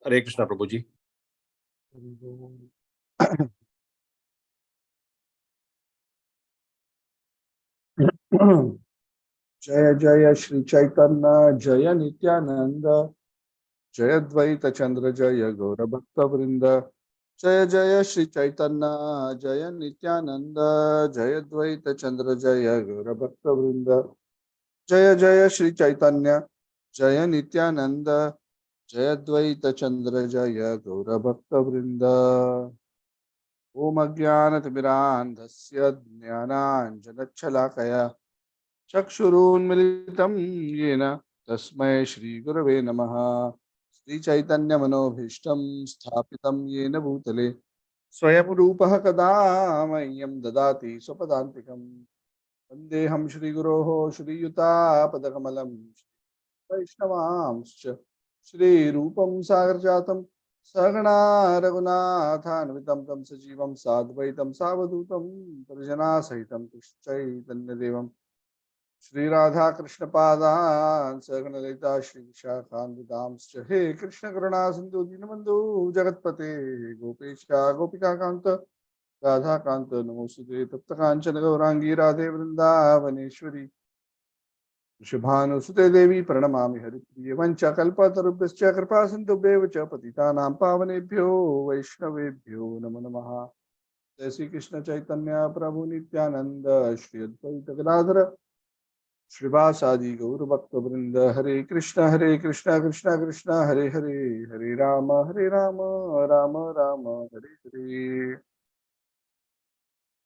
Hare Krishna, Prabhuji. Jaya Jaya Shri Chaitanya Jaya Nityananda Jaya Dvaita Chandra Jaya Gaura Bhakta Vrinda Jaya Jaya Shri Chaitanya Jaya Nityananda Jaya Dvaita Chandra Jaya Gaura Bhakta Vrinda Jaya Jaya Shri Chaitanya Jaya Nityananda Jaya Dvaita Chandra Jaya Gaura Bhakta Vrinda Om Ajnanatimirandhasya Jnananjanachalakaya चक्षुरुन्मिलितं येन तस्मै श्रीगुरवे नमः श्रीचैतन्यमनोभीष्टं स्थापितं येन भूतले स्वयं रूपः कदा मह्यं ददाति स्वपदान्तिकं वन्देऽहं श्रीगुरोः श्रीयुतापदकमलं वैष्णवांश्च श्रीरूपं सागरजातं सहगणा रघुनाथान्वितं तं सजीवं साद्वैतं सावधूतं परिजनासहितं कृष्णचैतन्यदेवं श्री राधा कृष्ण पादान सगण ललिता श्री विशाखान्वितांश्च हे कृष्ण करुणा सिंधु दीनबंधु जगतपते गोपेश गोपिका कांत राधा कांत नमोस्तुते तप्त कांचन गौरांगी राधे वृंदावनेश्वरी शुभानुसुते देवी प्रणमामि हरिप्रिय वंच कल्पतरुभ्यश्च कृपा सिन्धुभ्येव च पतितानां पावनेभ्यो वैष्णवेभ्यो नमो नमः। जय श्री कृष्ण चैतन्य प्रभु नित्यानंद श्री अद्वैत गदाधर श्रीवासादि गौर भक्त वृंद हरे कृष्ण कृष्ण कृष्ण हरे हरे हरे राम राम राम हरे हरे।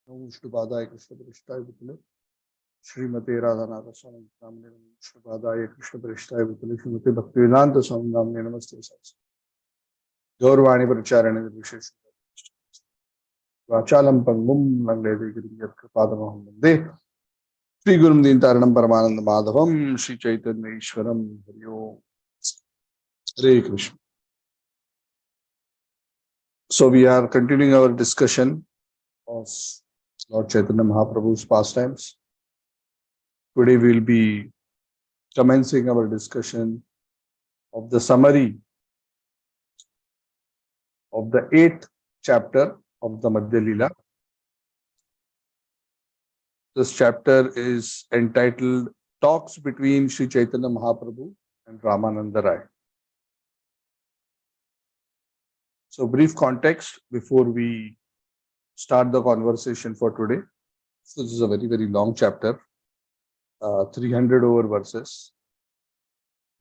विष्णुपादाय कृष्ण प्रेष्ठाय भूतले श्रीमते राधानाथ स्वामी नामने विष्णुपादाय कृष्ण प्रेष्ठाय भूतले श्रीमते भक्तिवेदांत स्वामी नामने नमस्ते गौरवाणी प्रचारण विशेष वाचालम पंगुम लंघयते गिरिं यत्कृपातमहं वन्दे श्री गुरुम दीन तारणम परमानंद माधवम श्री चैतन्य ईश्वरम हरि ओम। हरे Krishna. So we are continuing our discussion of Lord Chaitanya Mahaprabhu's pastimes. Today we will be commencing our discussion of the summary of the 8th chapter of the Madhya Lila. This chapter is entitled Talks between Sri Chaitanya Mahaprabhu and Ramananda Rai. So brief context before we start the conversation for today. So this is a very, very long chapter, 300 over verses.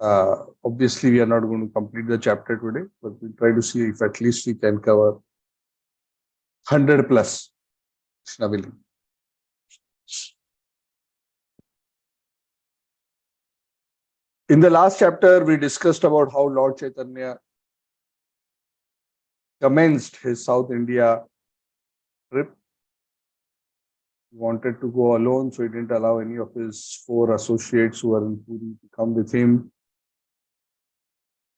Obviously, we are not going to complete the chapter today, but we'll try to see if at least we can cover 100 plus. Krishnavili. In the last chapter, we discussed about how Lord Chaitanya commenced his South India trip. He wanted to go alone, so he didn't allow any of his 4 associates who were in Puri to come with him.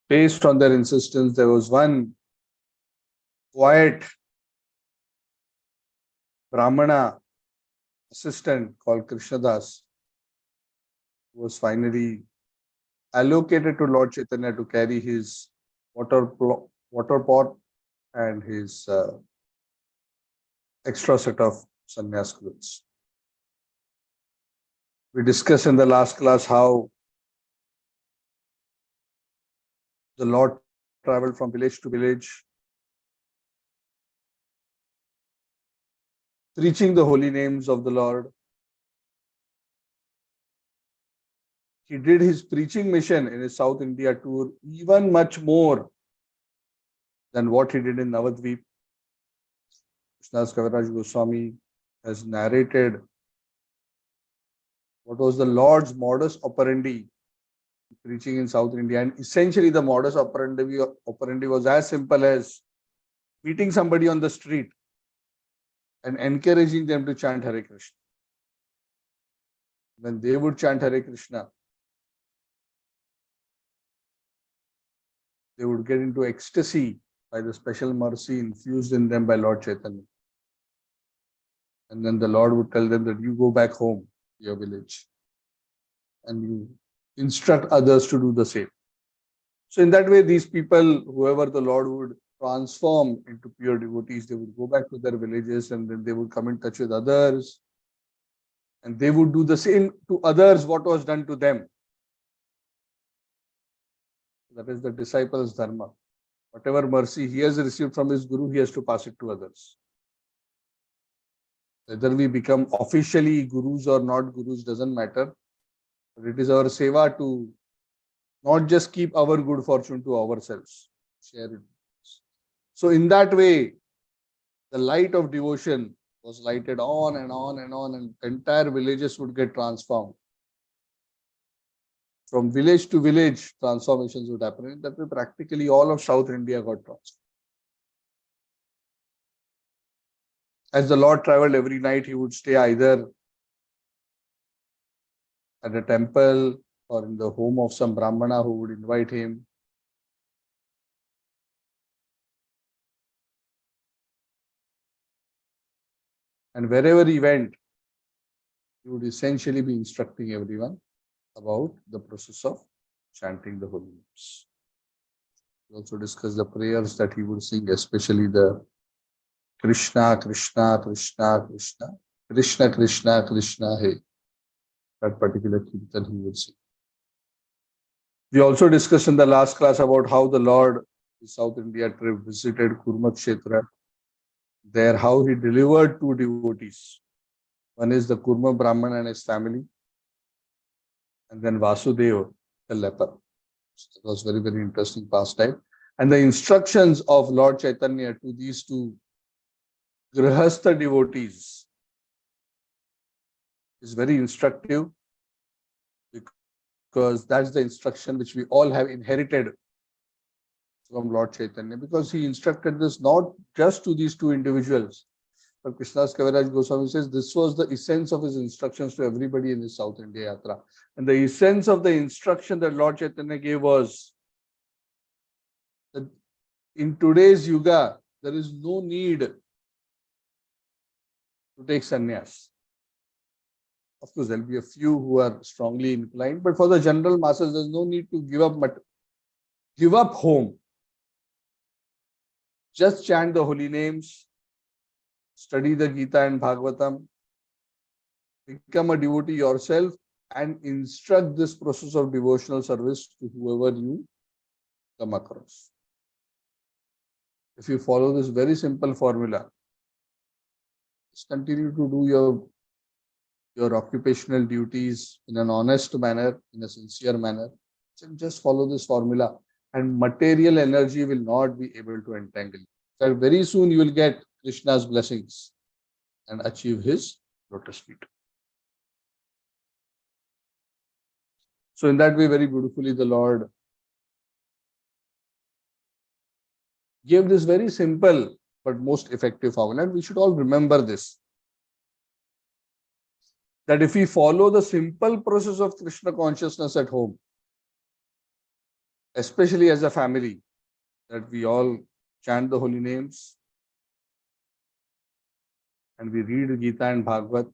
Based on their insistence, there was one quiet Brahmana assistant called Krishnadas, who was finally allocated to Lord Chaitanya to carry his water pot and his extra set of sannyas clothes. We discussed in the last class how the Lord traveled from village to village, preaching the holy names of the Lord. He did his preaching mission in his South India tour even much more than what he did in Navadvip. Krishnadas Kaviraj Goswami has narrated what was the Lord's modus operandi preaching in South India. And essentially the modus operandi was as simple as meeting somebody on the street and encouraging them to chant Hare Krishna. When they would chant Hare Krishna, they would get into ecstasy by the special mercy infused in them by Lord Chaitanya. And then the Lord would tell them that you go back home to your village and you instruct others to do the same. So in that way, these people, whoever the Lord would transform into pure devotees, they would go back to their villages and then they would come in touch with others and they would do the same to others what was done to them. That is the disciple's dharma. Whatever mercy he has received from his guru, he has to pass it to others. Whether we become officially gurus or not gurus doesn't matter. But it is our seva to not just keep our good fortune to ourselves, share it. So in that way, the light of devotion was lighted on and on and on, and entire villages would get transformed. From village to village, transformations would happen. In that way, practically all of South India got transformed. As the Lord traveled every night, he would stay either at a temple or in the home of some Brahmana who would invite him. And wherever he went, he would essentially be instructing everyone about the process of chanting the holy names. We also discussed the prayers that he would sing, especially the Krishna, Krishna, Krishna, Krishna, Krishna, Krishna, Krishna, hey. That particular kirtan he would sing. We also discussed in the last class about how the Lord, the South India trip, visited Kurmakshetra. There, how he delivered two devotees. One is the Kurma Brahman and his family, and then Vasudeva, the leper. So that was very, very interesting pastime. And the instructions of Lord Chaitanya to these two Grihastha devotees is very instructive, because that's the instruction which we all have inherited from Lord Chaitanya, because he instructed this not just to these two individuals, but Krishnadas Kaviraj Goswami says this was the essence of his instructions to everybody in his South India Yatra. And the essence of the instruction that Lord Chaitanya gave was that in today's yuga, there is no need to take sannyas. Of course, there will be a few who are strongly inclined, but for the general masses, there's no need to give up home. Just chant the holy names, study the Gita and Bhagavatam, become a devotee yourself, and instruct this process of devotional service to whoever you come across. If you follow this very simple formula, just continue to do your occupational duties in an honest manner, in a sincere manner, and just follow this formula, and material energy will not be able to entangle you. So very soon you will get Krishna's blessings and achieve his lotus feet. So in that way, very beautifully, the Lord gave this very simple but most effective formula. And we should all remember this, that if we follow the simple process of Krishna consciousness at home, especially as a family, that we all chant the holy names and we read Gita and Bhagavad,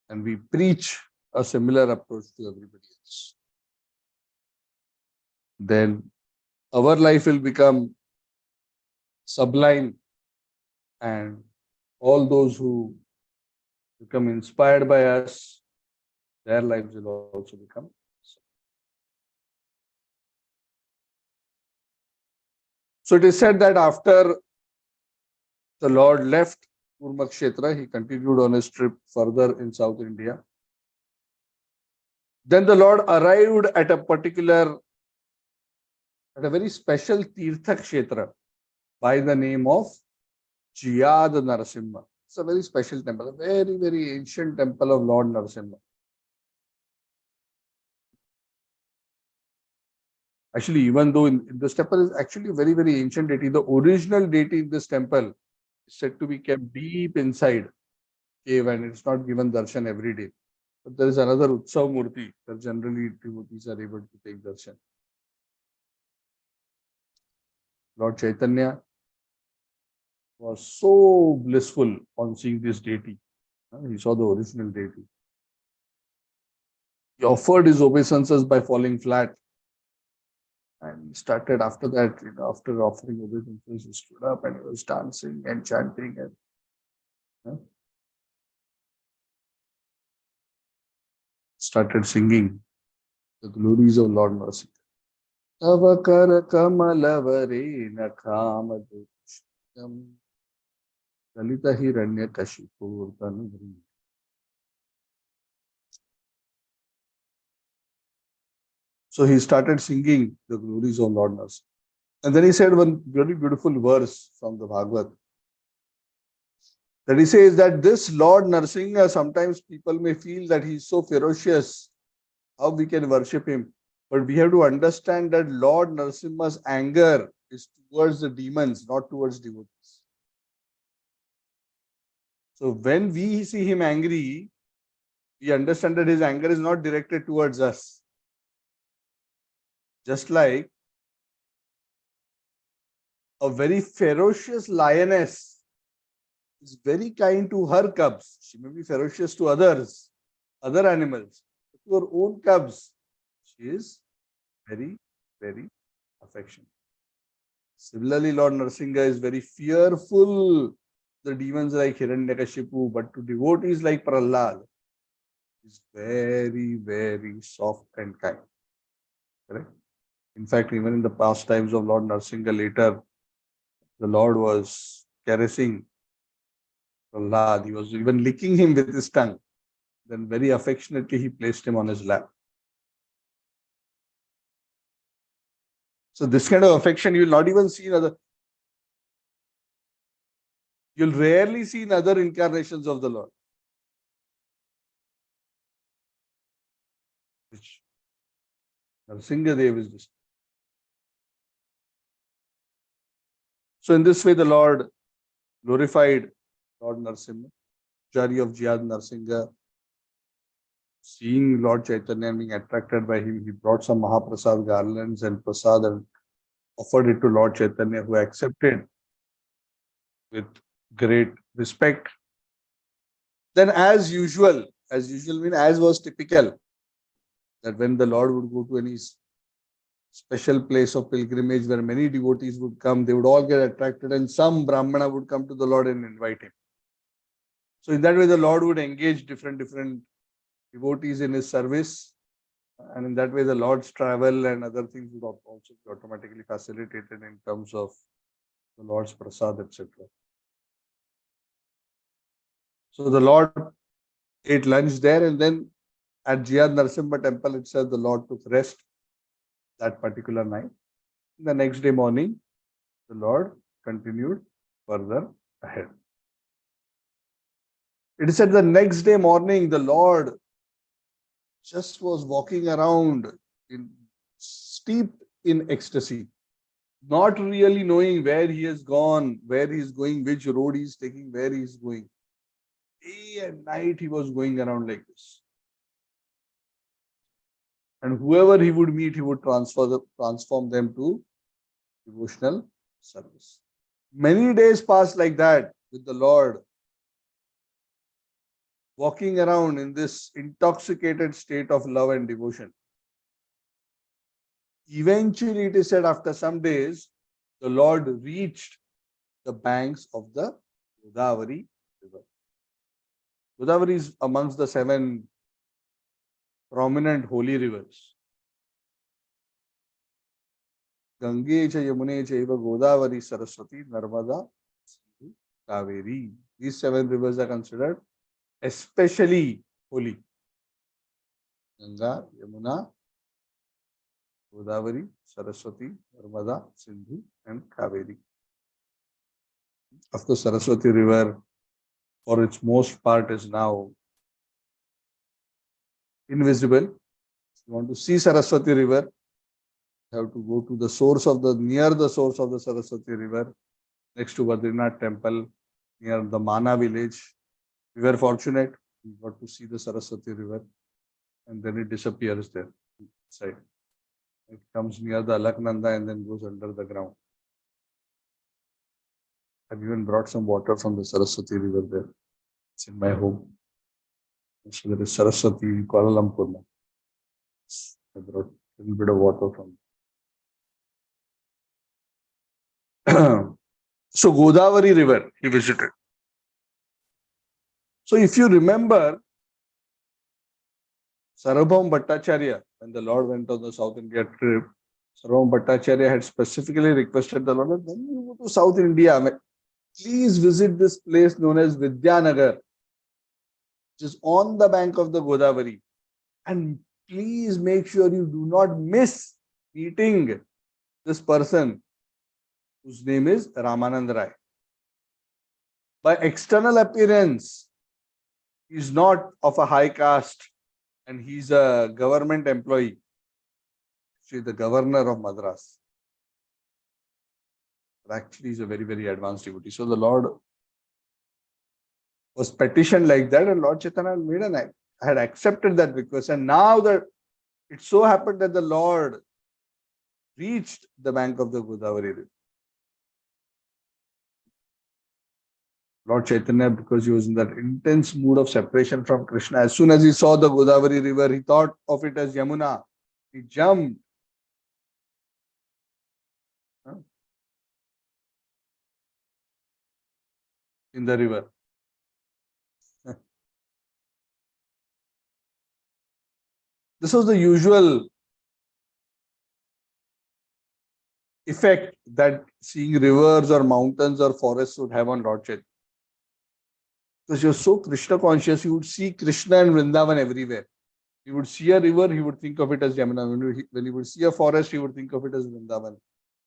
and we preach a similar approach to everybody else, then our life will become sublime, and all those who become inspired by us, their lives will also become sublime. So it is said that after the Lord left Kurmakshetra, he continued on his trip further in South India. Then the Lord arrived at a very special Tirtha Kshetra by the name of Jiyad Narasimha. It's a very special temple, a very, very ancient temple of Lord Narasimha. Actually, even though in this temple is actually a very, very ancient deity, the original deity in this temple is said to be kept deep inside cave, and it's not given darshan every day. But there is another Utsav Murti that generally devotees are able to take darshan. Lord Chaitanya was so blissful on seeing this deity. He saw the original deity. He offered his obeisances by falling flat. And he started after that, after offering obeisances, he stood up and he was dancing and chanting and started singing the glories of Lord Mercy. Avakara Kamalavare Nakhamaduksham Dalita Hiranya Kashipur Tanuvri. So he started singing the glories of Lord Mercy. And then he said one very beautiful verse from the Bhagavad. That he says that this Lord Narsinga, sometimes people may feel that he is so ferocious, how we can worship him. But we have to understand that Lord Narsimha's anger is towards the demons, not towards devotees. So when we see him angry, we understand that his anger is not directed towards us. Just like a very ferocious lioness is very kind to her cubs. She may be ferocious to others, other animals. But to her own cubs, she is very, very affectionate. Similarly, Lord Narsinga is very fearful. The demons like Hiranyakashipu, but to devotees like Prahlad, is very, very soft and kind. Correct? In fact, even in the past times of Lord Narsinga, later, the Lord was caressing Prahlad. He was even licking him with his tongue. Then very affectionately, he placed him on his lap. So this kind of affection, you will not even see in other. You'll rarely see in other incarnations of the Lord. Which Narsinga Dev is just. So in this way, the Lord glorified Lord Narsimha, Jari of Jihad Narsinga. Seeing Lord Chaitanya and being attracted by him, he brought some Mahaprasad garlands and prasad and offered it to Lord Chaitanya, who accepted with great respect. Then as usual means as was typical, that when the Lord would go to any special place of pilgrimage where many devotees would come, they would all get attracted and some Brahmana would come to the Lord and invite him. So in that way, the Lord would engage different devotees in his service. And in that way, the Lord's travel and other things would also be automatically facilitated in terms of the Lord's prasad, etc. So the Lord ate lunch there, and then at Jihad Narsimha temple itself, the Lord took rest that particular night. The next day morning, the Lord continued further ahead. It is said the next day morning, the Lord just was walking around steeped in ecstasy, not really knowing where he has gone, where he is going, which road he is taking, where he is going. Day and night he was going around like this. And whoever he would meet, he would transform them to devotional service. Many days passed like that with the Lord, walking around in this intoxicated state of love and devotion. Eventually, it is said after some days, the Lord reached the banks of the Godavari river. Godavari is amongst the 7 prominent holy rivers. Gange cha Yamune chaiva Godavari Saraswati Narmada Sindhu Kaveri. These 7 rivers are considered especially holy. Ganga, Yamuna, Godavari, Saraswati, Narmada, Sindhu and Kaveri. Of course, Saraswati river for its most part is now invisible. If you want to see Saraswati river, you have to go to the source of near the source of the Saraswati river, next to Badrinath temple, near the Mana village. We were fortunate, we got to see the Saraswati river, and then it disappears there. Side. It comes near the Alaknanda and then goes under the ground. I've even brought some water from the Saraswati river there. It's in my home. So there is Saraswati in Kuala Lumpur now. I brought a little bit of water from. So Godavari River he visited. So if you remember, Sarvabhaum Bhattacharya, when the Lord went on the South India trip, Sarvabhaum Bhattacharya had specifically requested the Lord that when you go to South India, please visit this place known as Vidyanagar, which is on the bank of the Godavari. And please make sure you do not miss meeting this person whose name is Ramananda Rai. By external appearance, he is not of a high caste and he's a government employee. She is the governor of Madras. But actually, he's a very, very advanced devotee. So the Lord was petitioned like that, and Lord Chaitanya made an act. I had accepted that request, and now that it so happened that the Lord reached the bank of the Godavari River. Lord Chaitanya, because he was in that intense mood of separation from Krishna, as soon as he saw the Godavari River, he thought of it as Yamuna. He jumped. In the river. This was the usual effect that seeing rivers or mountains or forests would have on Lord Chaitanya. Because you're so Krishna conscious, you would see Krishna and Vrindavan everywhere. He would see a river, he would think of it as Yamuna. When he would see a forest, he would think of it as Vrindavan.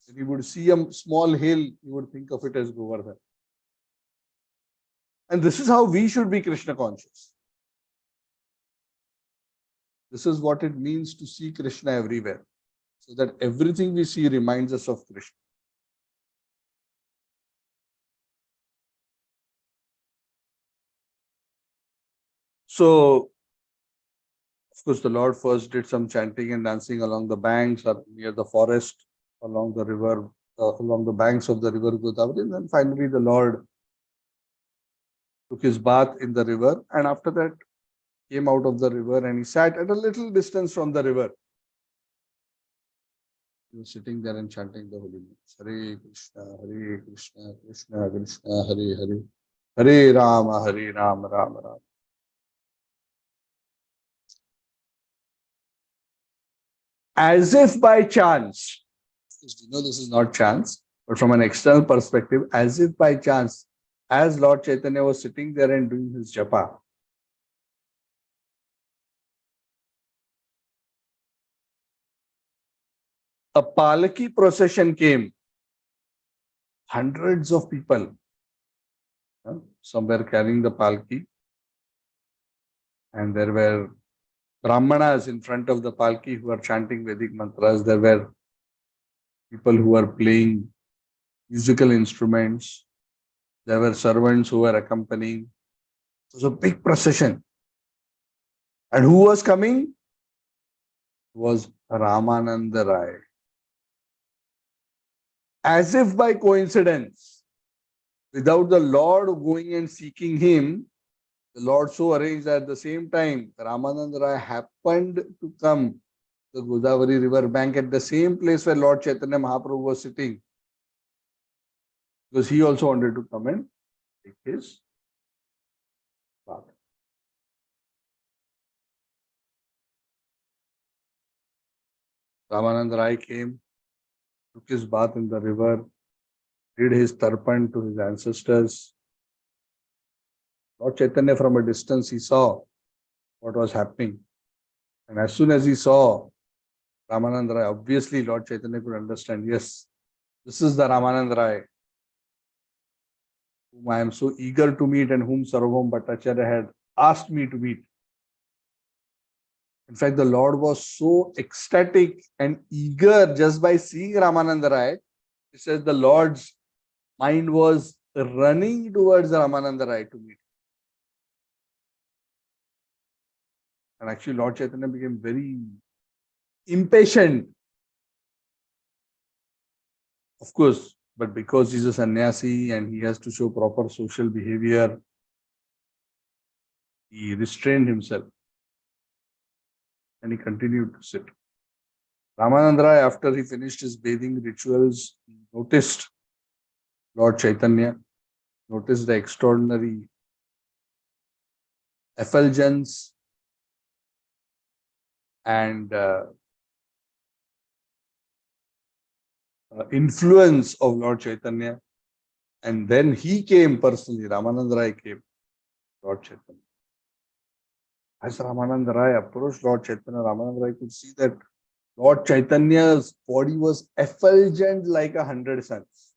When he would see a small hill, he would think of it as Govardhan. And this is how we should be Krishna conscious. This is what it means to see Krishna everywhere. So that everything we see reminds us of Krishna. So, of course, the Lord first did some chanting and dancing along the banks or near the forest, along the river, along the banks of the river Godavari. And then finally, the Lord took his bath in the river. And after that, came out of the river and he sat at a little distance from the river. He was sitting there and chanting the holy names. Hare Krishna, Krishna Krishna, Hare Hare. Hare Rama, Rama Rama. As if by chance, you know this is not chance, but from an external perspective, as if by chance, as Lord Chaitanya was sitting there and doing his japa, a palaki procession came. Hundreds of people, some were carrying the palki, and there were Brahmanas in front of the palki who are chanting Vedic mantras. There were people who were playing musical instruments. There were servants who were accompanying. It was a big procession. And who was coming? It was Ramananda Rai. As if by coincidence, without the Lord going and seeking him, the Lord so arranged that at the same time, Ramananda Rai happened to come the Godavari river bank at the same place where Lord Chaitanya Mahaprabhu was sitting. Because he also wanted to come and take his bath. Ramananda Rai came, took his bath in the river, did his tarpan to his ancestors. Lord Chaitanya from a distance, he saw what was happening. And as soon as he saw Ramananda Rai, obviously Lord Chaitanya could understand, yes, this is the Ramananda Rai whom I am so eager to meet and whom Sarvabhaum Bhattacharya had asked me to meet. In fact, the Lord was so ecstatic and eager just by seeing Ramananda Rai. He says the Lord's mind was running towards Ramananda Rai to meet. And actually, Lord Chaitanya became very impatient. Of course, but because he's a sannyasi and he has to show proper social behavior, He restrained himself and he continued to sit. Ramananda Rai, after he finished his bathing rituals, noticed Lord Chaitanya, noticed the extraordinary effulgence and influence of Lord Chaitanya. And then he came personally, Ramananda Rai came, Lord Chaitanya. As Ramananda Rai approached Lord Chaitanya, Ramananda Rai could see that Lord Chaitanya's body was effulgent like 100 suns.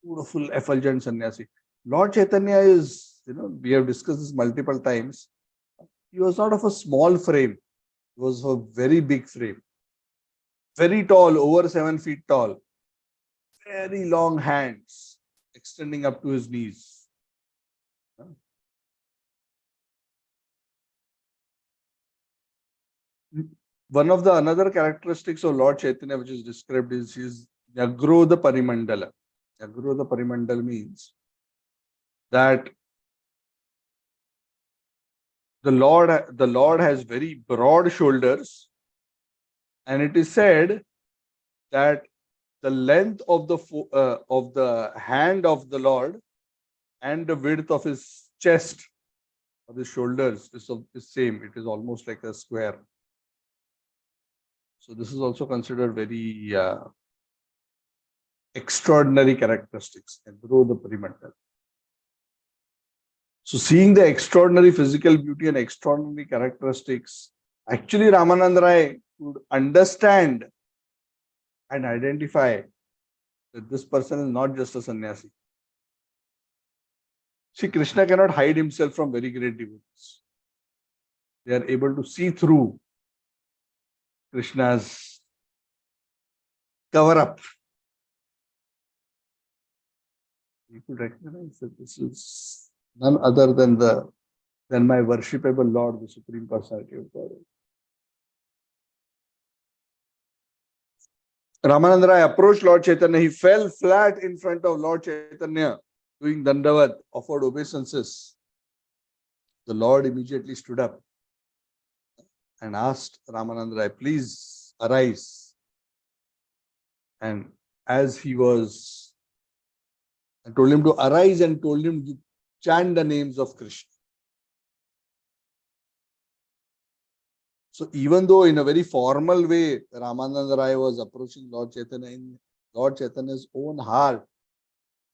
Beautiful, effulgent sannyasi. Lord Chaitanya is, we have discussed this multiple times. He was not of a small frame. He was of a very big frame. Very tall, over 7 feet tall. Very long hands extending up to his knees. One of the another characteristics of Lord Chaitanya which is described is his Nyagrodha Parimandala. Nyagrodha Parimandala means that the Lord has very broad shoulders, and it is said that the length of the hand of the Lord and the width of his chest or his shoulders is same. It is almost like a square. So this is also considered very extraordinary characteristics and grow the perimeter. So seeing the extraordinary physical beauty and extraordinary characteristics, actually Ramananda Rai could understand and identify that this person is not just a sannyasi. See, Krishna cannot hide himself from very great devotees. They are able to see through Krishna's cover up. You could recognize that this is none other than my worshipable Lord, the Supreme Personality of God. Ramananda Rai approached Lord Chaitanya. He fell flat in front of Lord Chaitanya, doing dandavat, offered obeisances. The Lord immediately stood up and asked Ramananda Rai, please arise. And as he was, I told him to arise and told him to chant the names of Krishna. So even though in a very formal way, Ramananda Rai was approaching Lord Chaitanya, in Lord Chaitanya's own heart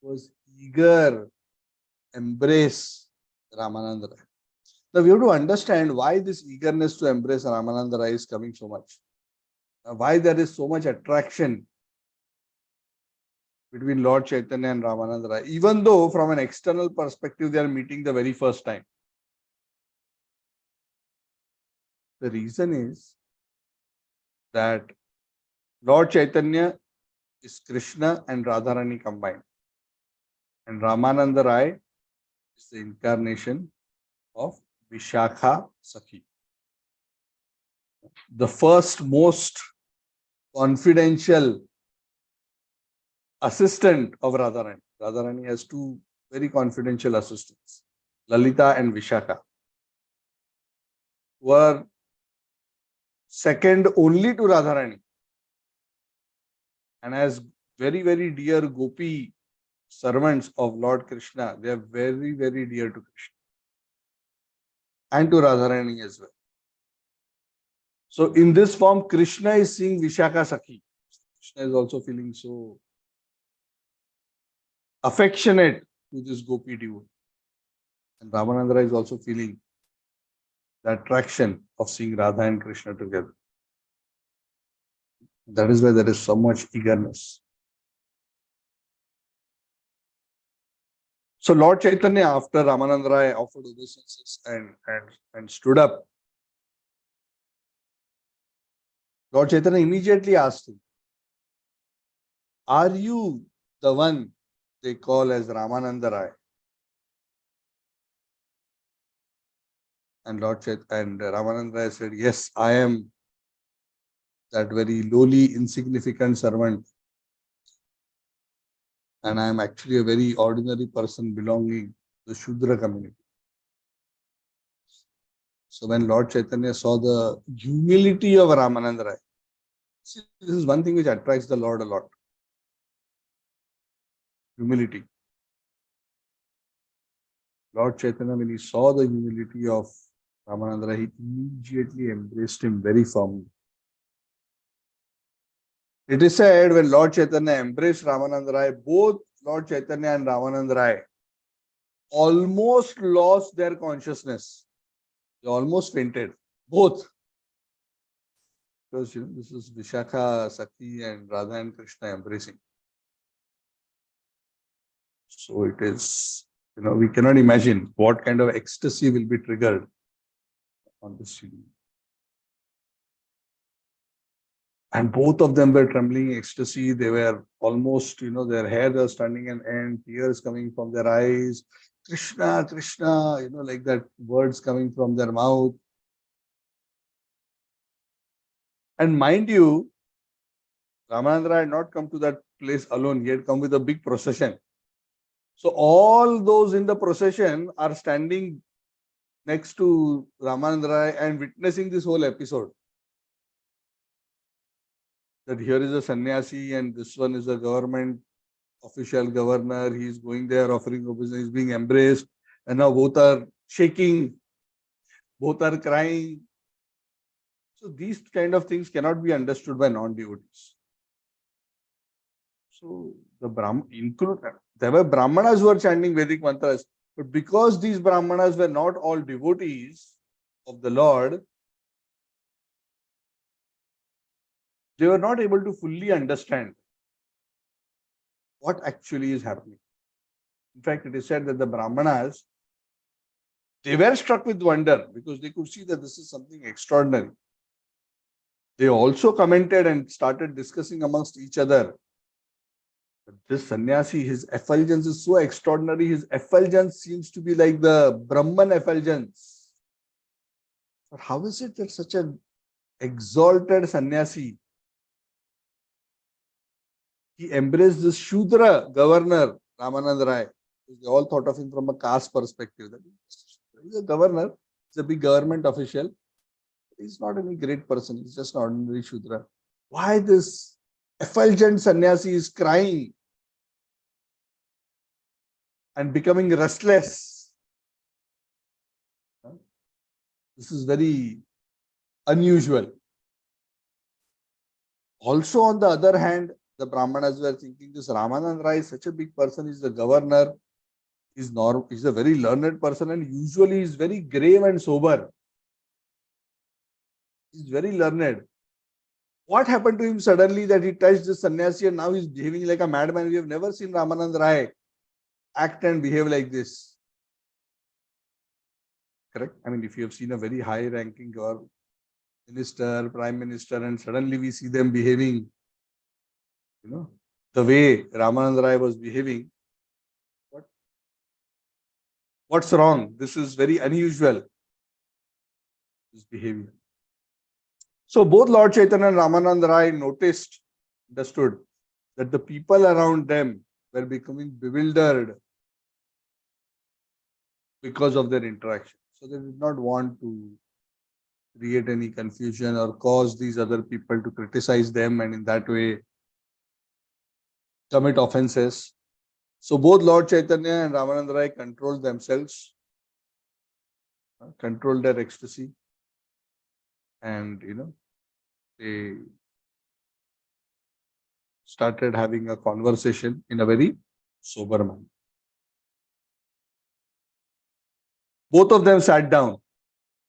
was eager embrace Ramananda Rai. Now we have to understand why this eagerness to embrace Ramananda Rai is coming so much. Why there is so much attraction between Lord Chaitanya and Ramananda Rai, even though from an external perspective they are meeting the very first time. The reason is that Lord Chaitanya is Krishna and Radharani combined. And Ramananda Rai is the incarnation of Vishakha Sakhi. The first most confidential assistant of Radharani. Radharani has two very confidential assistants, Lalita and Vishakha, were second only to Radharani. And as very, very dear Gopi servants of Lord Krishna, they are very, very dear to Krishna and to Radharani as well. So in this form, Krishna is seeing Vishakha Sakhi. Krishna is also feeling so affectionate to this Gopi devotee. And Ramananda is also feeling the attraction of seeing Radha and Krishna together. That is why there is so much eagerness. So Lord Chaitanya, after Ramananda Rai offered obeisances and stood up, Lord Chaitanya immediately asked him, are you the one they call as Ramananda Rai? And Lord Chaitanya and Ramananda Rai said, yes, I am that very lowly, insignificant servant. And I am actually a very ordinary person belonging to the Shudra community. So when Lord Chaitanya saw the humility of Ramananda Rai, see, this is one thing which attracts the Lord a lot. Humility. Lord Chaitanya, when he saw the humility of Ramananda Rai, he immediately embraced him very firmly. It is said when Lord Chaitanya embraced Ramananda Rai, both Lord Chaitanya and Ramananda Rai almost lost their consciousness. They almost fainted. Both. Because this is Vishakha, Sakhi and Radha and Krishna embracing. So it is, we cannot imagine what kind of ecstasy will be triggered on this scene. And both of them were trembling in ecstasy. They were almost, their hair was standing on end, tears coming from their eyes. Krishna, Krishna, like that, words coming from their mouth. And mind you, Ramananda had not come to that place alone. He had come with a big procession. So all those in the procession are standing next to Ramananda Rai and witnessing this whole episode. That here is a sannyasi and this one is a government official governor. He is going there offering obeisance, he is being embraced, and now both are shaking, both are crying. So these kind of things cannot be understood by non-devotees. So there were Brahmanas who were chanting Vedic mantras, but because these Brahmanas were not all devotees of the Lord, they were not able to fully understand what actually is happening. In fact, it is said that the Brahmanas, they were struck with wonder because they could see that this is something extraordinary. They also commented and started discussing amongst each other. But this sannyasi, his effulgence is so extraordinary. His effulgence seems to be like the Brahman effulgence. But how is it that such an exalted sannyasi, he embraced this Shudra governor, Ramananda Rai? They all thought of him from a caste perspective. That he's a governor, he's a big government official. He's not any great person, he's just an ordinary Shudra. Why this effulgent sannyasi is crying and becoming restless? This is very unusual. Also, on the other hand, the Brahmanas were thinking this Ramananda Rai is such a big person, he's the governor, he's a very learned person, and usually he's very grave and sober. He's very learned. What happened to him suddenly that he touched the sannyasi and now he's behaving like a madman? We have never seen Ramananda Rai act and behave like this. Correct? I mean, if you have seen a very high-ranking minister, prime minister, and suddenly we see them behaving, the way Ramananda Rai was behaving, what's wrong? This is very unusual, this behavior. So both Lord Chaitanya and Ramananda Rai understood that the people around them were becoming bewildered because of their interaction. So they did not want to create any confusion or cause these other people to criticize them and in that way commit offenses. So both Lord Chaitanya and Ramananda Rai controlled themselves, controlled their ecstasy, and they started having a conversation in a very sober manner. Both of them sat down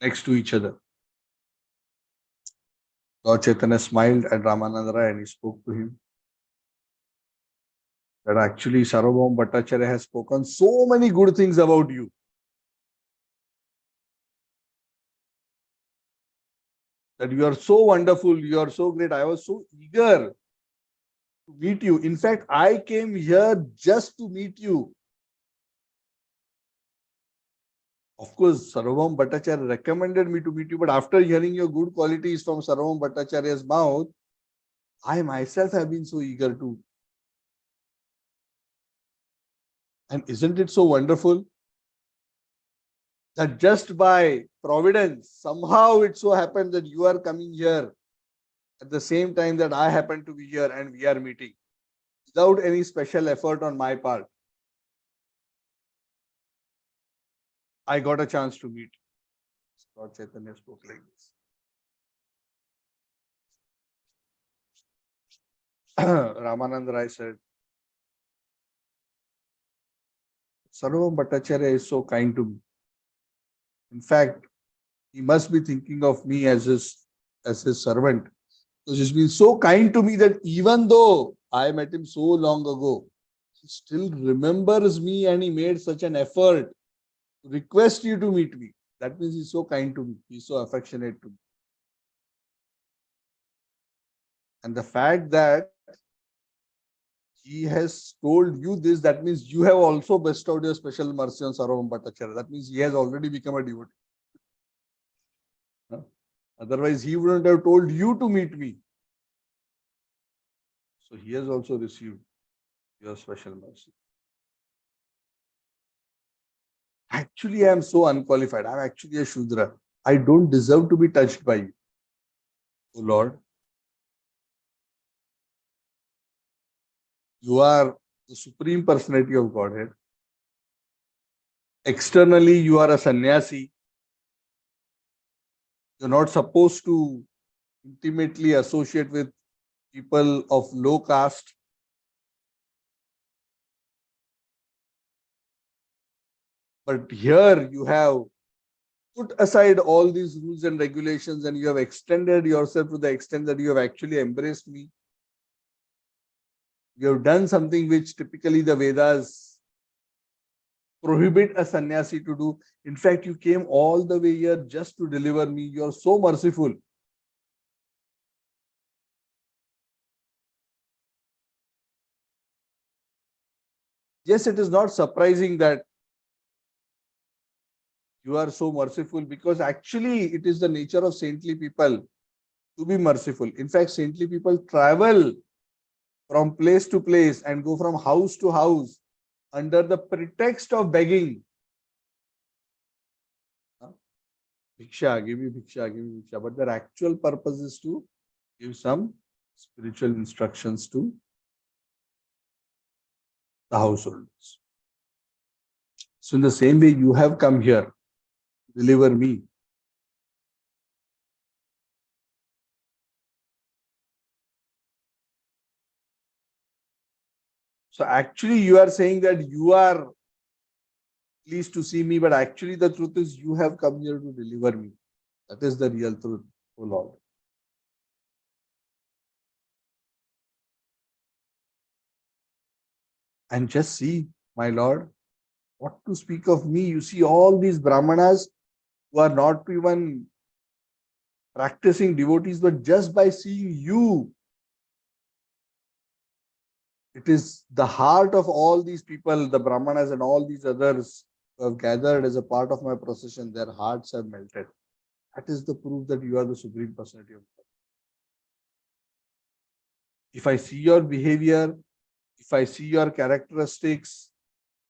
next to each other. Lord Chaitanya smiled at Ramananda Rai and he spoke to him that actually Sarvabhauma Bhattacharya has spoken so many good things about you. That you are so wonderful, you are so great. I was so eager to meet you. In fact, I came here just to meet you. Of course, Sarvabhauma Bhattacharya recommended me to meet you, but after hearing your good qualities from Sarvabhauma Bhattacharya's mouth, I myself have been so eager to. And isn't it so wonderful that just by providence, somehow it so happened that you are coming here at the same time that I happen to be here and we are meeting without any special effort on my part. I got a chance to meet. Lord Chaitanya spoke like this. Ramananda Rai said, Sarvam Bhattacharya is so kind to me. In fact, he must be thinking of me as his servant. Because he's been so kind to me that even though I met him so long ago, he still remembers me and he made such an effort to request you to meet me. That means he's so kind to me. He's so affectionate to me. And the fact that he has told you this, that means you have also bestowed your special mercy on Sarvam Bhattacharya. That means he has already become a devotee. Otherwise, he wouldn't have told you to meet me. So he has also received your special mercy. Actually, I am so unqualified. I am actually a Shudra. I don't deserve to be touched by you. Oh Lord, you are the Supreme Personality of Godhead. Externally, you are a sannyasi. You're not supposed to intimately associate with people of low caste. But here you have put aside all these rules and regulations and you have extended yourself to the extent that you have actually embraced me. You have done something which typically the Vedas prohibit a sannyasi to do. In fact, you came all the way here just to deliver me. You are so merciful. Yes, it is not surprising that you are so merciful because actually it is the nature of saintly people to be merciful. In fact, saintly people travel from place to place and go from house to house under the pretext of begging. Bhiksha, give me bhiksha, give me bhiksha. But their actual purpose is to give some spiritual instructions to the householders. So in the same way, you have come here to deliver me. So actually, you are saying that you are pleased to see me, but actually the truth is you have come here to deliver me. That is the real truth, O Lord. And just see, my Lord, what to speak of me. You see all these Brahmanas who are not even practicing devotees, but just by seeing you, it is the heart of all these people, the Brahmanas and all these others who have gathered as a part of my procession, their hearts have melted. That is the proof that you are the Supreme Personality of God. If I see your behavior, if I see your characteristics,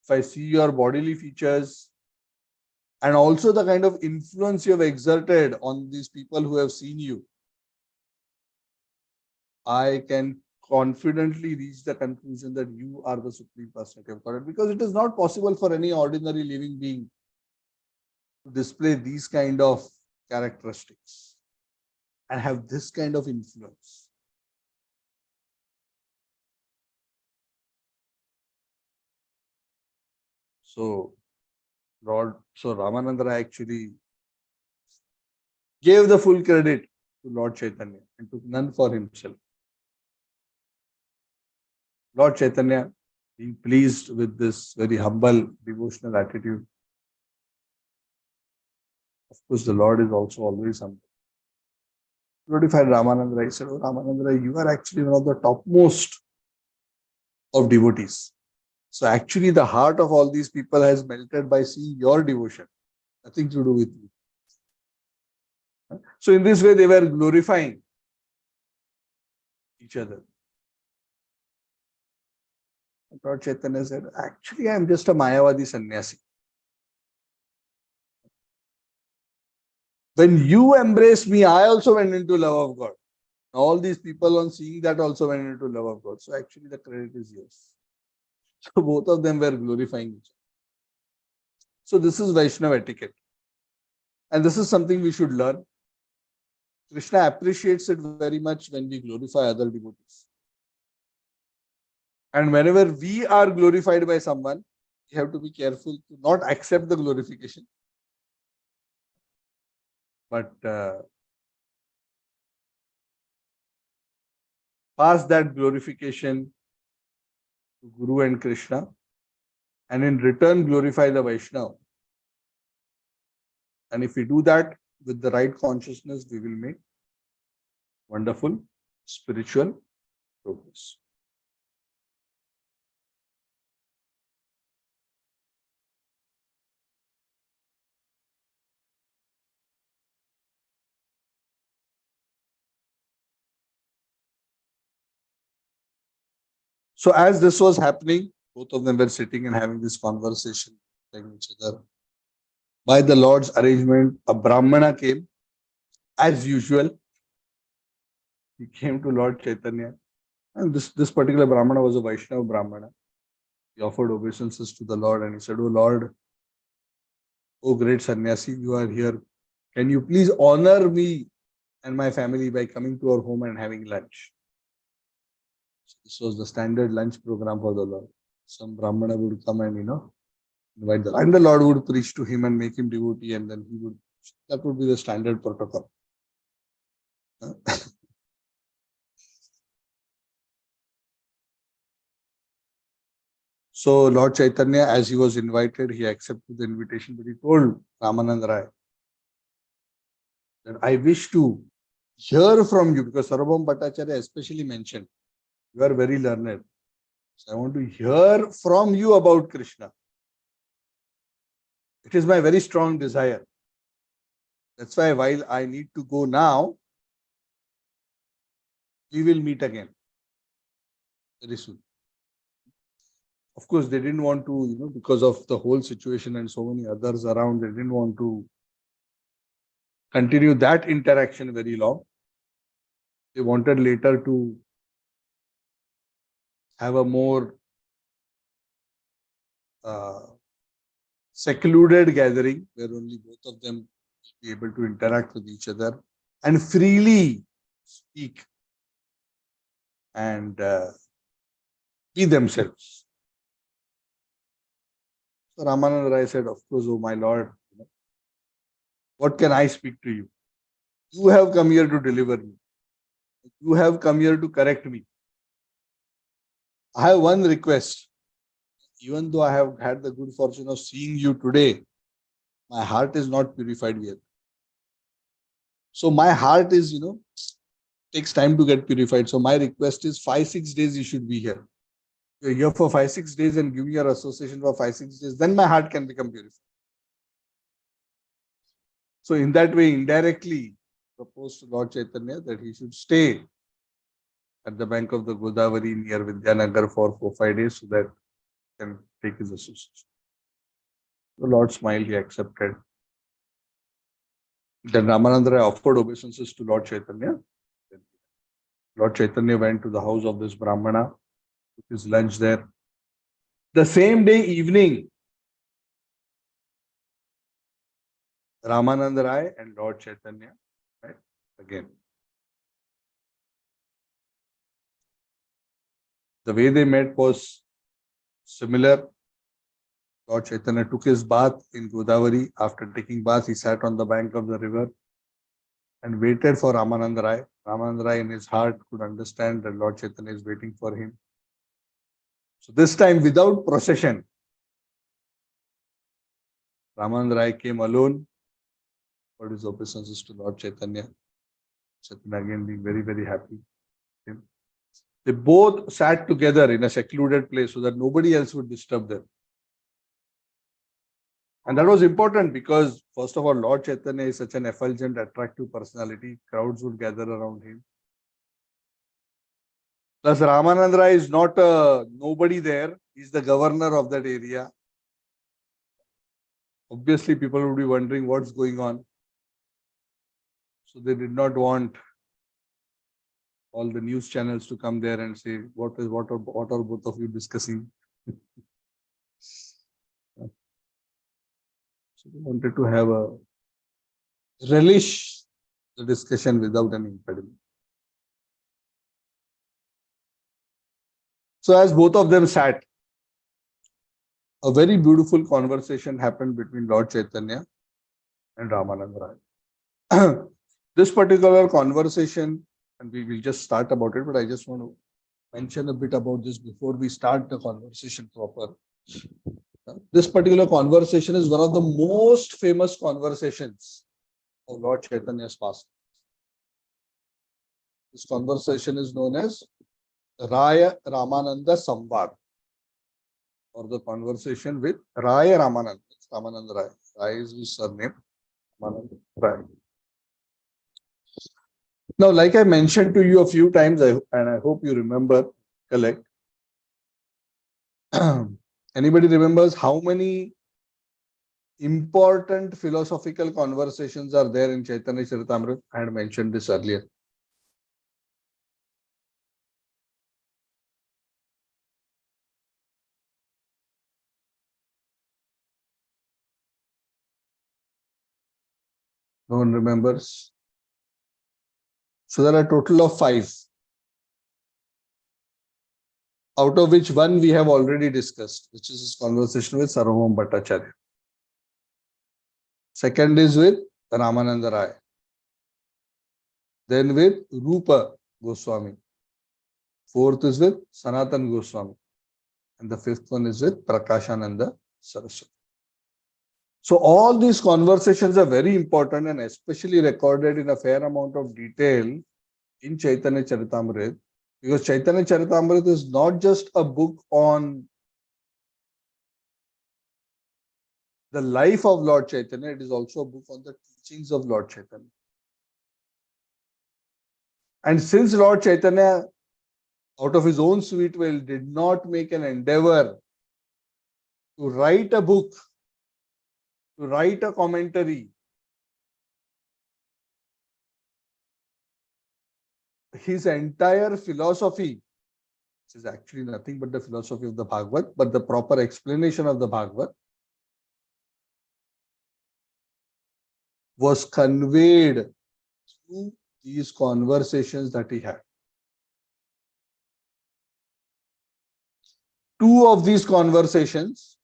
if I see your bodily features, and also the kind of influence you have exerted on these people who have seen you, I can confidently reach the conclusion that you are the Supreme Personality of God, because it is not possible for any ordinary living being to display these kind of characteristics and have this kind of influence. So Ramananda actually gave the full credit to Lord Chaitanya and took none for himself. Lord Chaitanya, being pleased with this very humble devotional attitude, of course, the Lord is also always humble. Notified Ramananda, I said, oh Ramananda, you are actually one of the topmost of devotees. So actually, the heart of all these people has melted by seeing your devotion. Nothing to do with you. So in this way, they were glorifying each other. Lord Chaitanya said, actually, I am just a Mayavadi sannyasi. When you embrace me, I also went into love of God. All these people on seeing that also went into love of God. So actually the credit is yours. So both of them were glorifying each other. So this is Vaishnava etiquette. And this is something we should learn. Krishna appreciates it very much when we glorify other devotees. And whenever we are glorified by someone, we have to be careful to not accept the glorification, but pass that glorification to Guru and Krishna, and in return glorify the Vaishnava. And if we do that with the right consciousness, we will make wonderful spiritual progress. So as this was happening, both of them were sitting and having this conversation with each other. By the Lord's arrangement, a Brahmana came, as usual. He came to Lord Chaitanya. And this particular Brahmana was a Vaishnava Brahmana. He offered obeisances to the Lord and he said, "Oh Lord, oh great sannyasi, you are here. Can you please honor me and my family by coming to our home and having lunch?" So this was the standard lunch program for the Lord. Some Brahmana would come and, invite the Lord. And the Lord would preach to him and make him devotee, and then that would be the standard protocol. So Lord Chaitanya, as he was invited, he accepted the invitation, but he told Ramananda Rai that I wish to hear from you, because Sarvabhauma Bhattacharya especially mentioned, you are very learned. So I want to hear from you about Krishna. It is my very strong desire. That's why while I need to go now, we will meet again very soon. Of course, they didn't want to, because of the whole situation and so many others around, they didn't want to continue that interaction very long. They wanted later to have a more secluded gathering where only both of them will be able to interact with each other and freely speak and be themselves. So Ramananda Rai said, "Of course, oh my Lord, what can I speak to you? You have come here to deliver me. You have come here to correct me. I have one request. Even though I have had the good fortune of seeing you today, my heart is not purified yet. So my heart is, takes time to get purified. So my request is 5-6 days you should be here. You're here for 5-6 days and give me your association for 5-6 days. Then my heart can become purified." So in that way, indirectly proposed to Lord Chaitanya that he should stay at the bank of the Godavari near Vidyanagar for 4-5 days so that he can take his association. The Lord smiled, he accepted. Then Ramananda Rai offered obeisances to Lord Chaitanya. Lord Chaitanya went to the house of this Brahmana, took his lunch there. The same day evening, Ramananda Rai and Lord Chaitanya met again. The way they met was similar. Lord Chaitanya took his bath in Godavari. After taking bath, he sat on the bank of the river and waited for Ramananda Rai. Ramananda Rai in his heart could understand that Lord Chaitanya is waiting for him. So this time without procession, Ramananda Rai came alone for his obeisances to Lord Chaitanya. Chaitanya again being very, very happy. They both sat together in a secluded place so that nobody else would disturb them. And that was important because, first of all, Lord Chaitanya is such an effulgent, attractive personality. Crowds would gather around him. Plus, Ramananda Rai is not nobody there. He's the governor of that area. Obviously, people would be wondering what's going on. So they did not want all the news channels to come there and say, what are both of you discussing? So they wanted to have a relish the discussion without any impediment. So as both of them sat, a very beautiful conversation happened between Lord Chaitanya and Ramananda Rai. This particular conversation, and we will just start about it, but I just want to mention a bit about this before we start the conversation proper. This particular conversation is one of the most famous conversations of Lord Chaitanya's past. This conversation is known as Raya Ramananda Samvad, or the conversation with Raya Ramananda. Ramananda Rai. Rai is his surname. Ramananda Rai. Now, like I mentioned to you a few times, and I hope you remember, collect. Anybody remembers how many important philosophical conversations are there in Chaitanya Charitamrita? I had mentioned this earlier. No one remembers? So there are a total of 5, out of which one we have already discussed, which is his conversation with Sarvabhauma Bhattacharya. Second is with Ramananda Rai. Then with Rupa Goswami. Fourth is with Sanatan Goswami. And the fifth one is with Prakashananda Saraswati. So all these conversations are very important and especially recorded in a fair amount of detail in Chaitanya Charitamrita, because Chaitanya Charitamrita is not just a book on the life of Lord Chaitanya, it is also a book on the teachings of Lord Chaitanya. And since Lord Chaitanya, out of his own sweet will, did not make an endeavor to write a book, to write a commentary, his entire philosophy, which is actually nothing but the philosophy of the Bhagavad, but the proper explanation of the Bhagavad, was conveyed through these conversations that he had. Two of these conversations,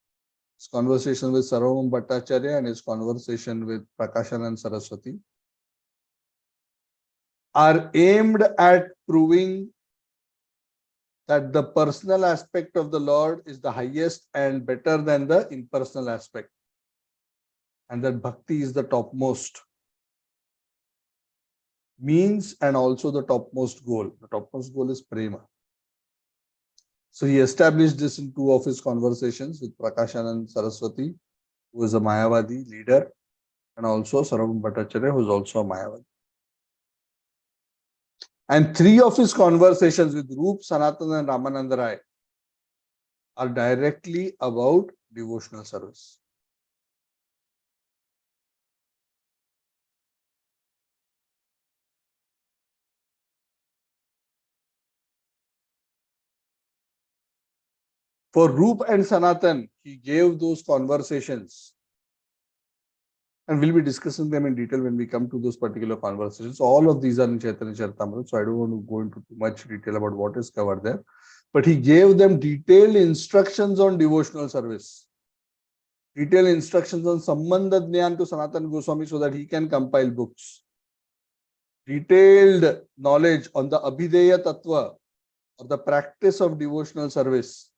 his conversation with Sarvabhauma Bhattacharya and his conversation with Prakashananda Saraswati, are aimed at proving that the personal aspect of the Lord is the highest and better than the impersonal aspect, and that bhakti is the topmost means and also the topmost goal. The topmost goal is prema. So he established this in 2 of his conversations with Prakashananda Saraswati, who is a Mayavadi leader, and also Sarvabhauma Bhattacharya, who is also a Mayavadi. And 3 of his conversations with Rup, Sanatana, and Ramananda Rai are directly about devotional service. For Rup and Sanatan, he gave those conversations, and we'll be discussing them in detail when we come to those particular conversations. All of these are in Chaitanya Charitamrita, so I don't want to go into too much detail about what is covered there. But he gave them detailed instructions on devotional service, detailed instructions on Sambandha Jnana to Sanatan Goswami so that he can compile books, detailed knowledge on the Abhideya Tattva, or the practice of devotional service,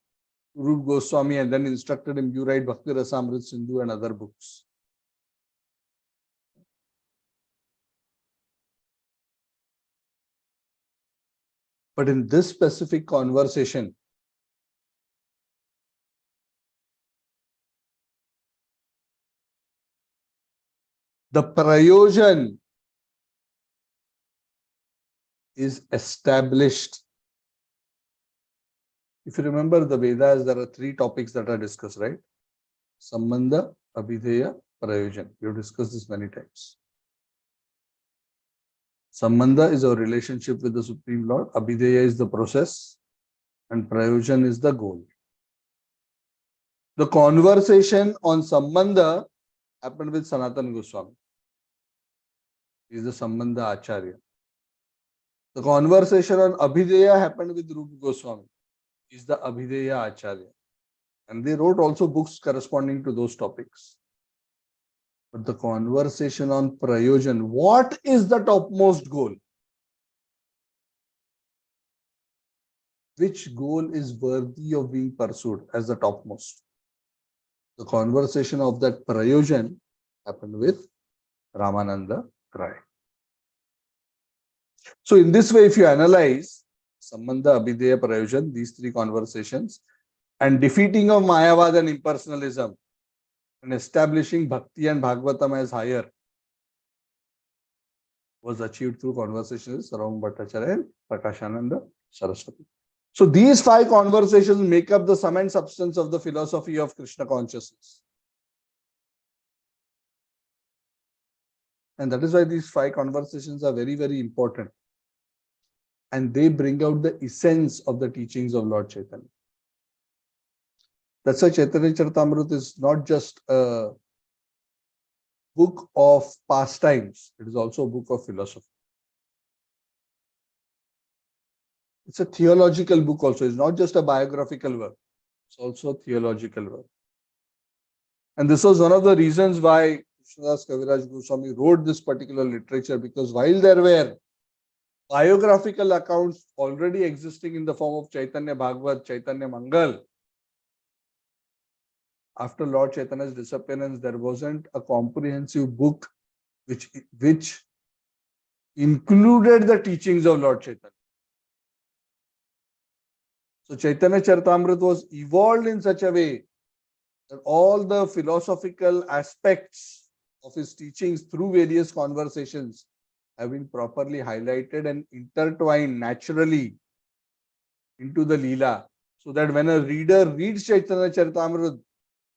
to Rup Goswami, and then instructed him, you write Bhakti Rasamrita Sindhu and other books. But in this specific conversation, the prayojan is established. If you remember the Vedas, there are 3 topics that are discussed, right? Sambandha, Abhideya, Prayojan. We have discussed this many times. Sambandha is our relationship with the Supreme Lord. Abhideya is the process. And Prayojan is the goal. The conversation on Sambandha happened with Sanatana Goswami. He is the Sambandha Acharya. The conversation on Abhideya happened with Rupa Goswami. He is the Abhideya Acharya. And they wrote also books corresponding to those topics. But the conversation on Prayojan, what is the topmost goal? Which goal is worthy of being pursued as the topmost? The conversation of that Prayojan happened with Ramananda Rai. So in this way, if you analyze Sambandha, Abhideya, Prayojan, these three conversations, and defeating of Mayavad and impersonalism, and establishing Bhakti and Bhagavatam as higher, was achieved through conversations with Sarvam Bhattacharya and Prakashananda Saraswati. So these 5 conversations make up the sum and substance of the philosophy of Krishna consciousness. And that is why these 5 conversations are very, very important. And they bring out the essence of the teachings of Lord Chaitanya. That's why Chaitanya Charitamrita is not just a book of pastimes, it is also a book of philosophy. It's a theological book also. It's not just a biographical work. It's also a theological work. And this was one of the reasons why Krishnadas Kaviraj Goswami wrote this particular literature, because while there were biographical accounts already existing in the form of Chaitanya Bhagavat, Chaitanya Mangal, after Lord Chaitanya's disappearance, there wasn't a comprehensive book which included the teachings of Lord Chaitanya. So Chaitanya Charitamrita was evolved in such a way that all the philosophical aspects of his teachings through various conversations have been properly highlighted and intertwined naturally into the Lila, so that when a reader reads Chaitanya Charitamrita,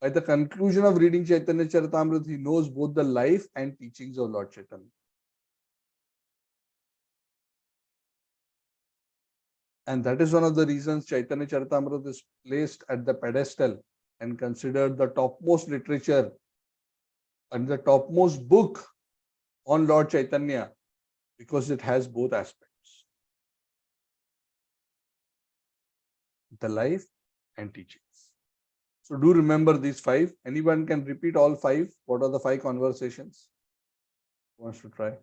by the conclusion of reading Chaitanya Charitamrita, he knows both the life and teachings of Lord Chaitanya. And that is one of the reasons Chaitanya Charitamrita is placed at the pedestal and considered the topmost literature and the topmost book on Lord Chaitanya, because it has both aspects, the life and teachings. So do remember these 5. Anyone can repeat all 5. What are the 5 conversations? Who wants to try?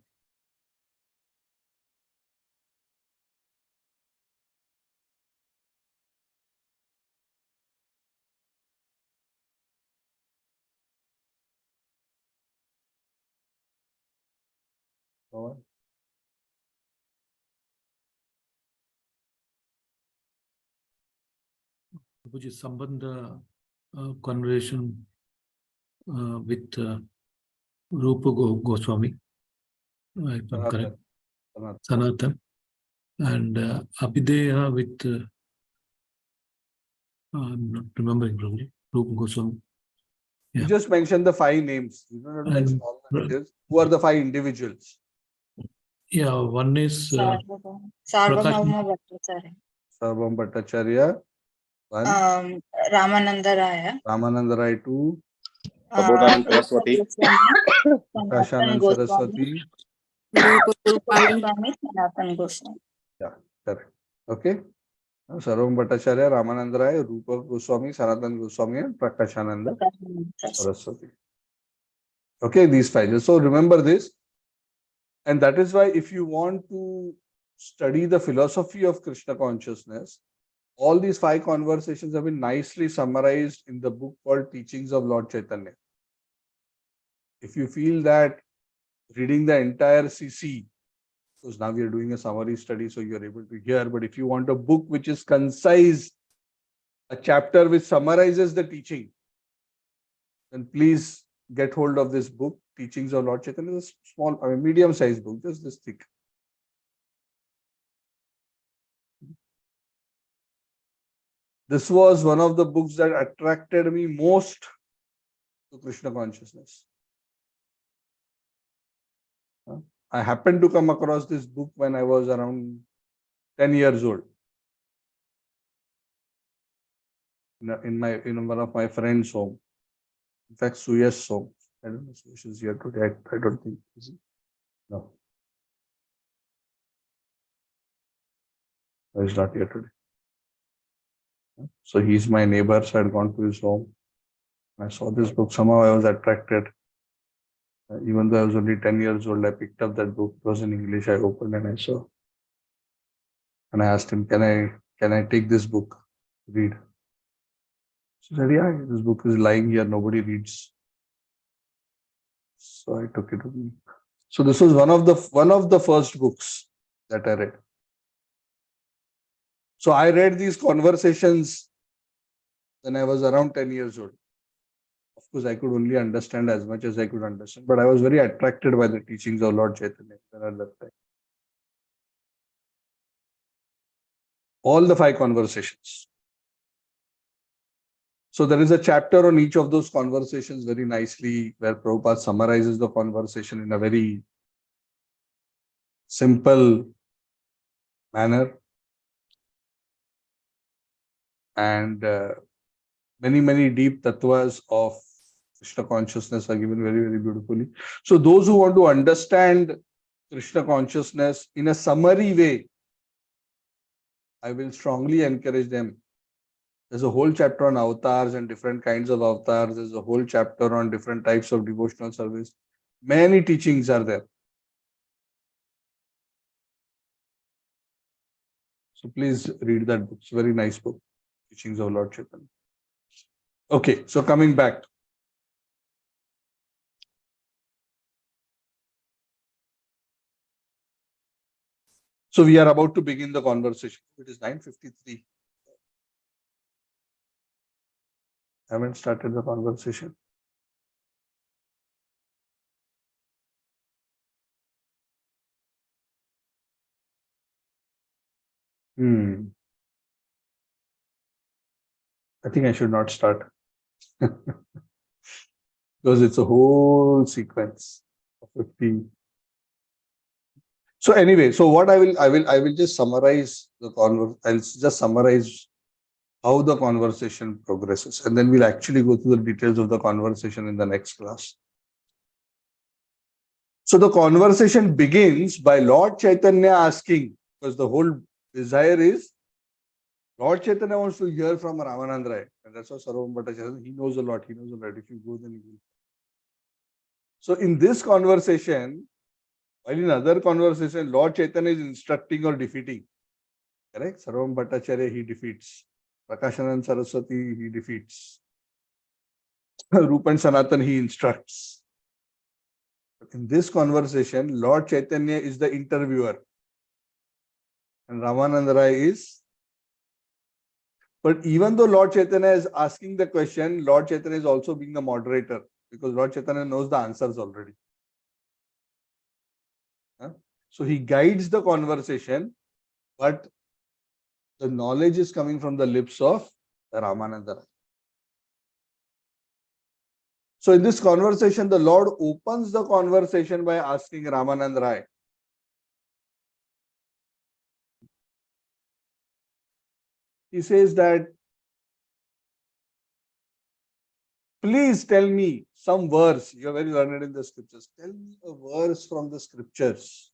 Which is Sambandha conversation with Rupa Goswami, if I'm correct, Sanatan, and Abhideya with, I'm not remembering probably, Rupa Goswami. You just mentioned the 5 names. You don't have to mention all the details. Who are the 5 individuals? Yeah, one is Sarvabhauma Bhattacharya. Sarvam Bhattacharya. One. Ramananda Raya. Ramananda Rai 2. Prabodhanand Saraswati. Prakashanand Saraswati. Rupa Goswami, Sanatan Goswami. Yeah, correct. Okay. Sarvam Bhattacharya, Ramananda Rai, Rupa Goswami, Sanatan Goswami, and Prakashananda Saraswati. Okay, these 5. So remember this. And that is why if you want to study the philosophy of Krishna consciousness, all these 5 conversations have been nicely summarized in the book called Teachings of Lord Chaitanya. If you feel that reading the entire CC, because now we are doing a summary study, so you are able to hear, but if you want a book which is concise, a chapter which summarizes the teaching, then please get hold of this book, Teachings of Lord Chaitanya. It's a small, medium-sized book, just this thick. This was one of the books that attracted me most to Krishna consciousness. I happened to come across this book when I was around 10 years old. In one of my friends' home. In fact, Suya's home. I don't know if she's here today. I don't think. Is it? No. He's not here today. So he's my neighbor, so I had gone to his home. I saw this book. Somehow I was attracted. Even though I was only 10 years old, I picked up that book. It was in English. I opened and I saw. And I asked him, can I take this book to read? He said, yeah, this book is lying here. Nobody reads. So I took it with me. So this was one of the first books that I read. So I read these conversations when I was around 10 years old. Of course, I could only understand as much as I could understand, but I was very attracted by the teachings of Lord Chaitanya at that time. All the 5 conversations. So there is a chapter on each of those conversations very nicely, where Prabhupada summarizes the conversation in a very simple manner. And many deep tattvas of Krishna consciousness are given very beautifully. So those who want to understand Krishna consciousness in a summary way, I will strongly encourage them. There's a whole chapter on avatars and different kinds of avatars. There's a whole chapter on different types of devotional service. Many teachings are there. So please read that book. It's a very nice book. Teachings of Lord Chaitanya. Okay, so coming back. So we are about to begin the conversation. It is 9:53. I haven't started the conversation. I think I should not start. Because it's a whole sequence of 15. So anyway, so what I will just summarize the I'll just summarize how the conversation progresses, and then we'll actually go through the details of the conversation in the next class. So the conversation begins by Lord Chaitanya asking, because the whole desire is Lord Chaitanya wants to hear from Ramananda Rai, and that's what Sarvam Bhattacharya, he knows a lot. He knows a lot. If you go, then you will. So in this conversation, while in other conversation, Lord Chaitanya is instructing or defeating. Correct? Sarvam Bhattacharya, he defeats. Prakashanand Saraswati, he defeats. Rupa and Sanatan, he instructs. But in this conversation, Lord Chaitanya is the interviewer. And Ramananda Rai is. But even though Lord Chaitanya is asking the question, Lord Chaitanya is also being the moderator, because Lord Chaitanya knows the answers already. So he guides the conversation, but the knowledge is coming from the lips of Ramananda Rai. So in this conversation, the Lord opens the conversation by asking Ramananda Rai, he says that, please tell me some verse. You are very learned in the scriptures. Tell me a verse from the scriptures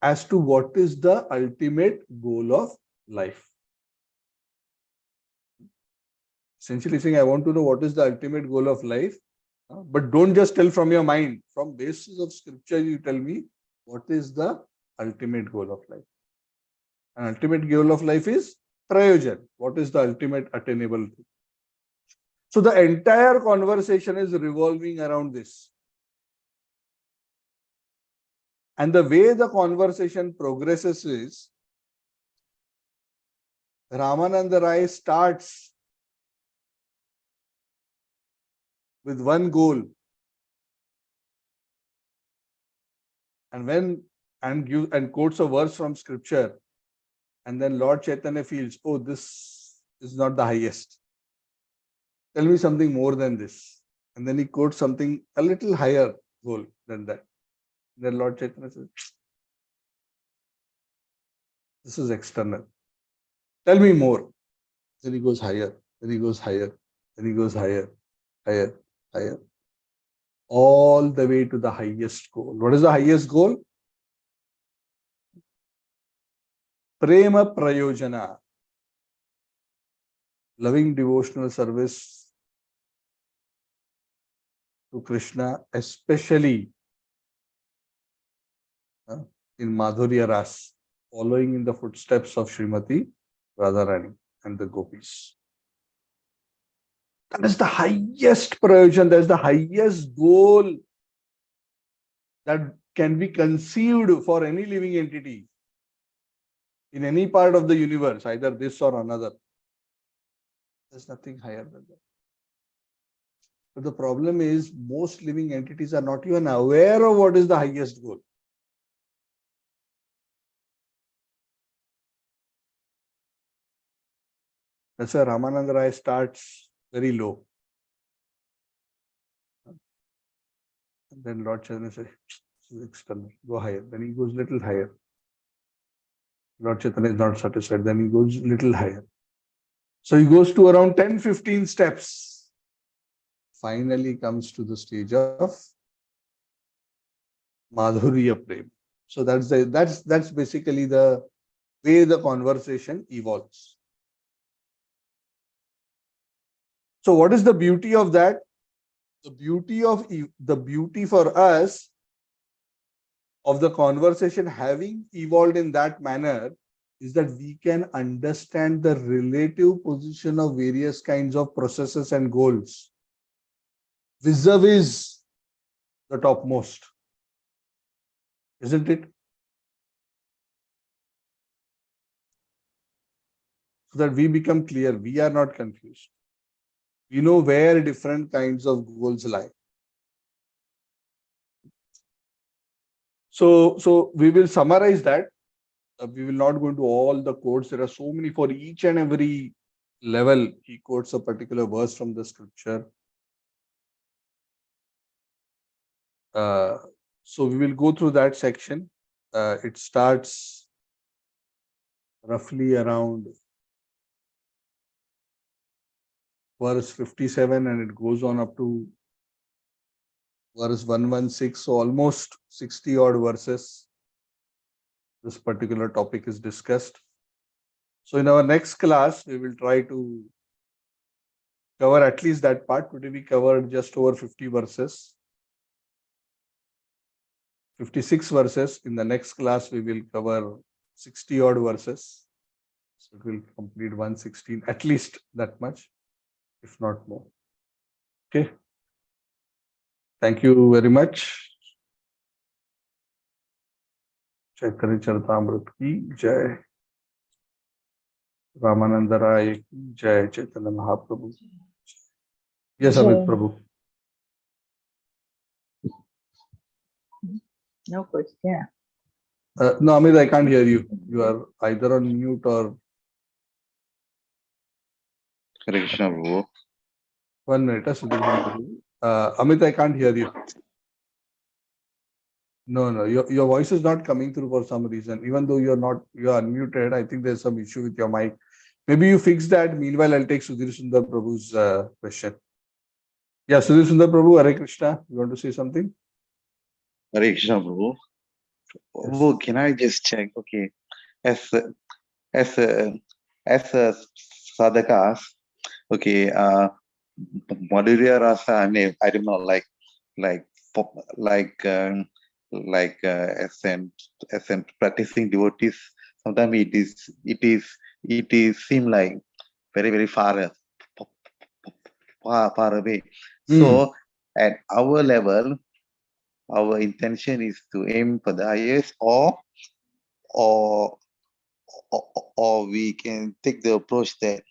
as to what is the ultimate goal of life. Essentially saying, I want to know what is the ultimate goal of life, but don't just tell from your mind. From basis of scripture, you tell me what is the ultimate goal of life. An ultimate goal of life is prayojan. What is the ultimate attainable thing? So the entire conversation is revolving around this. And the way the conversation progresses is, Ramananda Rai starts with one goal, and quotes a verse from scripture, and then Lord Chaitanya feels, oh, this is not the highest. Tell me something more than this. And then he quotes something a little higher, goal than that. Then Lord Chaitanya says, this is external. Tell me more. Then he goes higher. Then he goes higher. Then he goes higher, higher, higher. All the way to the highest goal. What is the highest goal? Prema Prayojana. Loving devotional service to Krishna, especially in Madhurya Ras, following in the footsteps of Srimati Radharani and the gopis. That is the highest prayojan, that is the highest goal that can be conceived for any living entity in any part of the universe, either this or another. There's nothing higher than that. But the problem is, most living entities are not even aware of what is the highest goal. That's why Ramananda Rai starts very low. And then Lord Chaitanya says, this is external, go higher. Then he goes little higher. Lord Chaitanya is not satisfied. Then he goes little higher. So he goes to around 10-15 steps. Finally comes to the stage of Madhurya Prem. So that's basically the way the conversation evolves. So what is the beauty of that? The beauty for us of the conversation having evolved in that manner is that we can understand the relative position of various kinds of processes and goals vis-a-vis the topmost. Isn't it? So that we become clear, we are not confused. We know where different kinds of goals lie. So we will summarize that. We will not go into all the quotes. There are so many for each and every level. He quotes a particular verse from the scripture. So we will go through that section. It starts roughly around verse 57 and it goes on up to verse 116. So almost 60 odd verses. This particular topic is discussed. So in our next class, we will try to cover at least that part. Today we covered just over 50 verses. 56 verses. In the next class, we will cover 60 odd verses. So it will complete 116, at least that much, if not more. Okay. Thank you very much. Chaitanya Charitamrita ki jai. Ramananda Rai ki jai. Chaitanya Mahaprabhu. Yes, Amit Prabhu. No question. No, Amit, I can't hear you. You are either on mute or... Hare Krishna, Prabhu. 1 minute, Sudarshan Prabhu. Amit, I can't hear you. No, your voice is not coming through for some reason. Even though you are unmuted, I think there's some issue with your mic. Maybe you fix that. Meanwhile, I'll take Sudhir Sundar Prabhu's question. Yeah, Sudhir Sundar Prabhu, Hare Krishna. You want to say something? Hare Krishna, Prabhu. Yes. Oh, can I just check? Okay, as sadhakas, okay, Madhurya Rasa. I mean, I don't know, like as an practicing devotees. Sometimes it is seem like very far away. So at our level, our intention is to aim for the highest, or we can take the approach that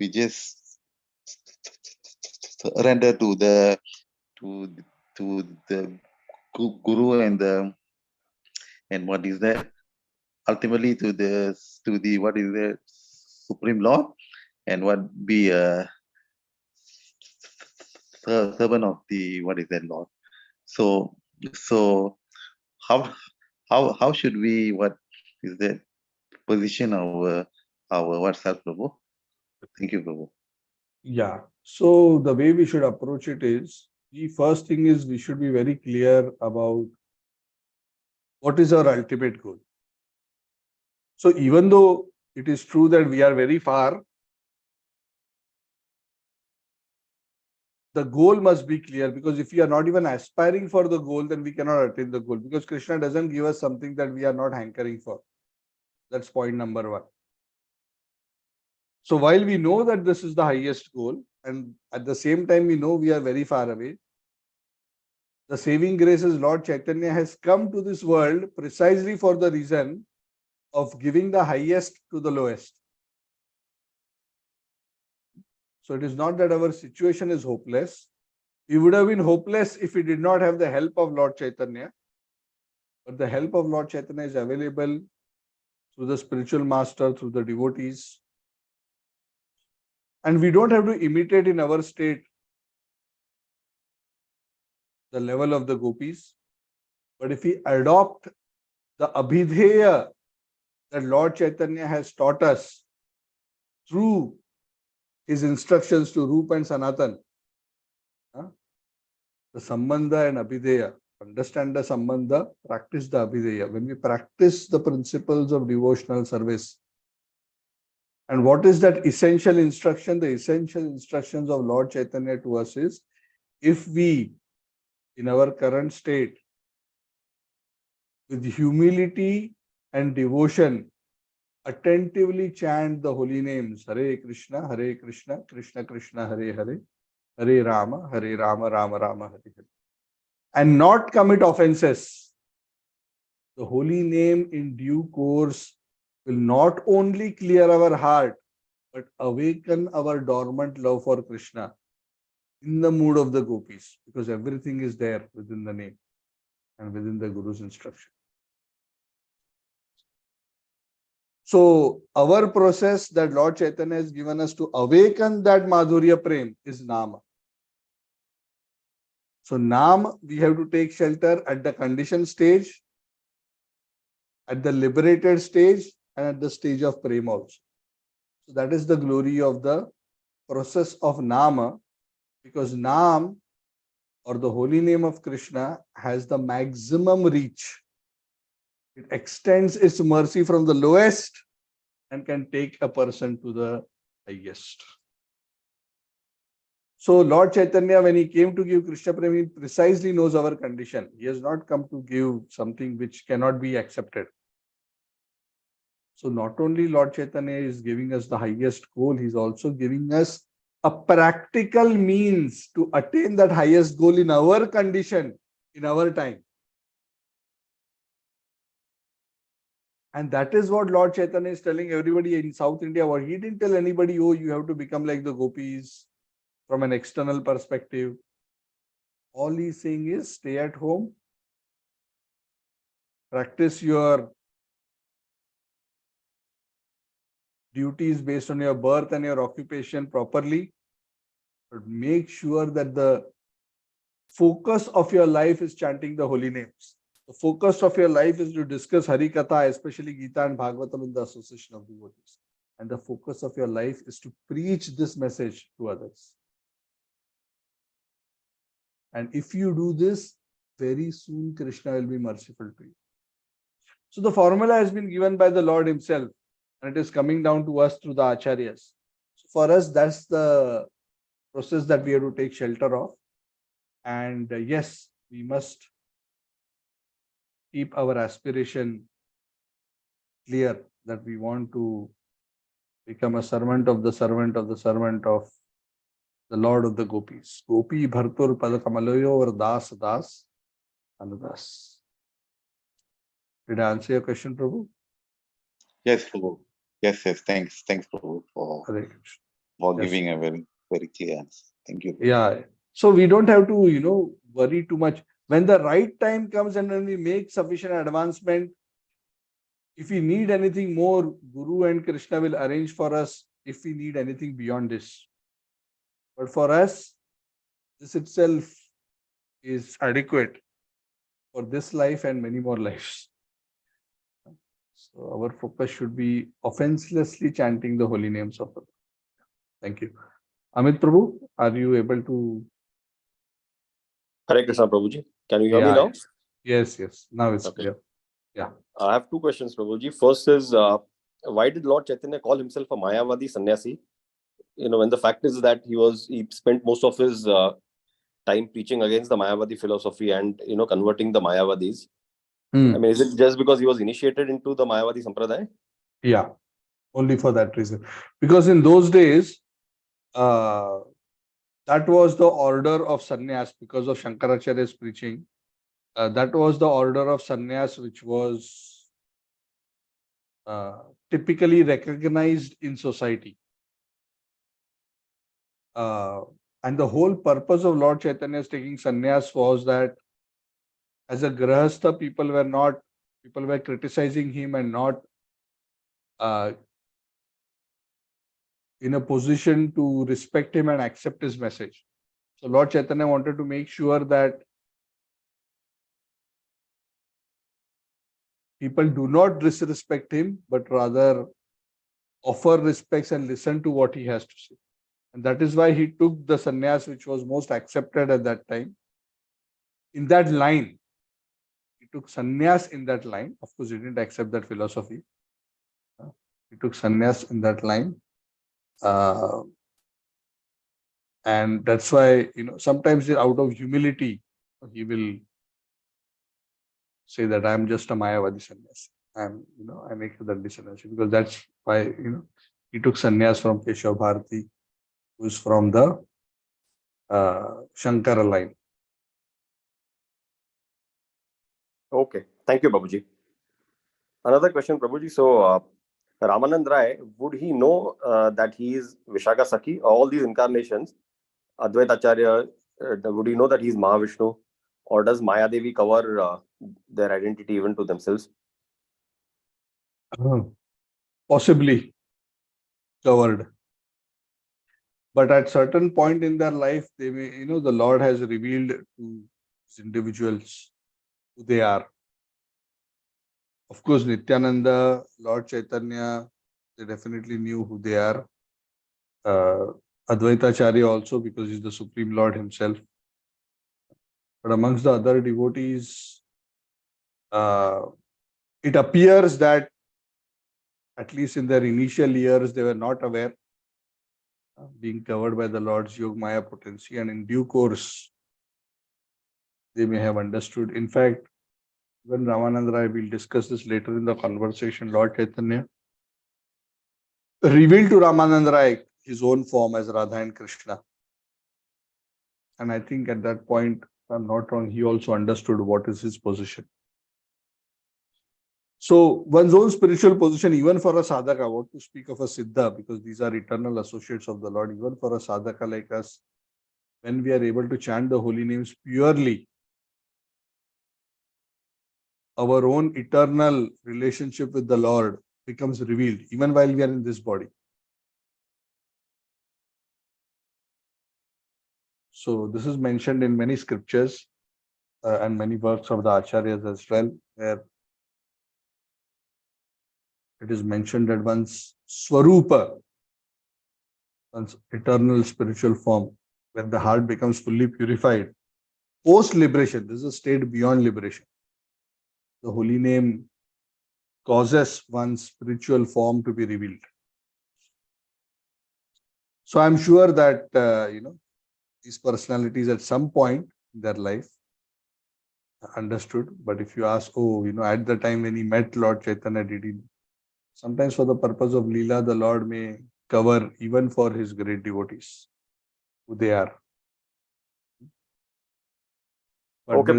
we just surrender to the guru and what is that, ultimately to the what is the Supreme Lord, and what be a servant of the what is that Lord. So So how should we, what is that, position our ourselves, Prabhu? Thank you, Prabhu. Yeah. So the way we should approach it is, the first thing is we should be very clear about what is our ultimate goal. So even though it is true that we are very far, the goal must be clear, because if we are not even aspiring for the goal, then we cannot attain the goal, because Krishna doesn't give us something that we are not hankering for. That's point number one. So while we know that this is the highest goal, and at the same time we know we are very far away, the saving grace is Lord Chaitanya has come to this world precisely for the reason of giving the highest to the lowest. So it is not that our situation is hopeless. We would have been hopeless if we did not have the help of Lord Chaitanya. But the help of Lord Chaitanya is available through the spiritual master, through the devotees. And we don't have to imitate in our state the level of the gopis. But if we adopt the abhidheya that Lord Chaitanya has taught us through his instructions to Rupa and Sanatan, the Sambandha and Abhideya, understand the Sambandha, practice the Abhideya. When we practice the principles of devotional service, and what is that essential instruction? The essential instructions of Lord Chaitanya to us is, if we, in our current state, with humility and devotion, attentively chant the holy names, Hare Krishna, Krishna Krishna, Hare Hare, Hare Rama, Rama Rama, Hare Hare, and not commit offenses, the holy name in due course will not only clear our heart, but awaken our dormant love for Krishna in the mood of the gopis, because everything is there within the name and within the Guru's instruction. So our process that Lord Chaitanya has given us to awaken that Madhurya Prem is Nama. So Nam, we have to take shelter at the conditioned stage, at the liberated stage, and at the stage of Prem also. So that is the glory of the process of Nama, because Nam, or the holy name of Krishna, has the maximum reach. It extends its mercy from the lowest and can take a person to the highest. So Lord Chaitanya, when he came to give Krishna Prem, he precisely knows our condition. He has not come to give something which cannot be accepted. So not only Lord Chaitanya is giving us the highest goal, he is also giving us a practical means to attain that highest goal in our condition, in our time. And that is what Lord Chaitanya is telling everybody in South India. What he didn't tell anybody, oh, you have to become like the gopis from an external perspective. All he's saying is stay at home, practice your duties based on your birth and your occupation properly, but make sure that the focus of your life is chanting the holy names. The focus of your life is to discuss Hari Katha, especially Gita and Bhagavatam, in the association of devotees. And the focus of your life is to preach this message to others. And if you do this, very soon Krishna will be merciful to you. So the formula has been given by the Lord himself, and it is coming down to us through the acharyas. So for us, that's the process that we have to take shelter of. And yes, we must keep our aspiration clear that we want to become a servant of the servant of the servant of the Lord of the Gopis. Gopi Bhartur Padakamalayo or Das Das Anudas. Did I answer your question, Prabhu? Yes, Prabhu. Yes, thanks, Prabhu, for Yes. giving a very, very clear answer. Thank you. Yeah. So we don't have to, worry too much. When the right time comes and when we make sufficient advancement, if we need anything more, Guru and Krishna will arrange for us if we need anything beyond this. But for us, this itself is adequate for this life and many more lives. So our focus should be offenselessly chanting the holy names of Allah. Thank you. Amit Prabhu, are you able to? Hare Krishna, Prabhuji. Can you hear me now? Yes, yes. Now it's Okay. clear. I have two questions, Prabhuji. First is, why did Lord Chaitanya call himself a Mayavadi sannyasi? When the fact is that he spent most of his time preaching against the Mayavadi philosophy and converting the Mayavadis. I mean, is it just because he was initiated into the Mayavadi Sampradaya? Yeah, only for that reason. Because in those days, that was the order of sannyas because of Shankaracharya's preaching. That was the order of sannyas which was typically recognized in society. And the whole purpose of Lord Chaitanya's taking sannyas was that as a grahastha, people were criticizing him and not in a position to respect him and accept his message. So Lord Chaitanya wanted to make sure that people do not disrespect him, but rather offer respects and listen to what he has to say. And that is why he took the sannyas which was most accepted at that time. In that line, he took sannyas in that line. Of course, he didn't accept that philosophy. He took sannyas in that line. And that's why, sometimes out of humility, he will say that I'm just a Mayavadi sannyasi. I make that sannyasi because that's why, he took sannyas from Keshav Bharati, who's from the Shankara line. Okay. Thank you, Prabhuji. Another question, Prabhuji. So, Ramananda Rai, would he know that he is Vishaka Sakhi? All these incarnations, Advaita Acharya, would he know that he is Mahavishnu? Or does Maya Devi cover their identity even to themselves? Possibly covered. But at certain point in their life, they may, the Lord has revealed to these individuals who they are. Of course, Nityananda, Lord Chaitanya, they definitely knew who they are. Advaita Acharya also, because he's the Supreme Lord himself. But amongst the other devotees, it appears that at least in their initial years, they were not aware, being covered by the Lord's Yog Maya potency, and in due course, they may have understood. In fact, when Ramananda Rai, will discuss this later in the conversation, Lord Chaitanya revealed to Ramananda Rai his own form as Radha and Krishna. And I think at that point, if I'm not wrong, he also understood what is his position. So one's own spiritual position, even for a sadhaka, I want to speak of a siddha because these are eternal associates of the Lord, even for a sadhaka like us, when we are able to chant the holy names purely, our own eternal relationship with the Lord becomes revealed, even while we are in this body. So this is mentioned in many scriptures and many works of the Acharyas as well, where it is mentioned that one's Swarupa, one's eternal spiritual form, when the heart becomes fully purified, post-liberation, this is a state beyond liberation. The holy name causes one's spiritual form to be revealed. So I'm sure that, these personalities at some point in their life understood. But if you ask, at the time when he met Lord Chaitanya, did he? Sometimes for the purpose of Lila, the Lord may cover even for his great devotees, who they are. But Okay,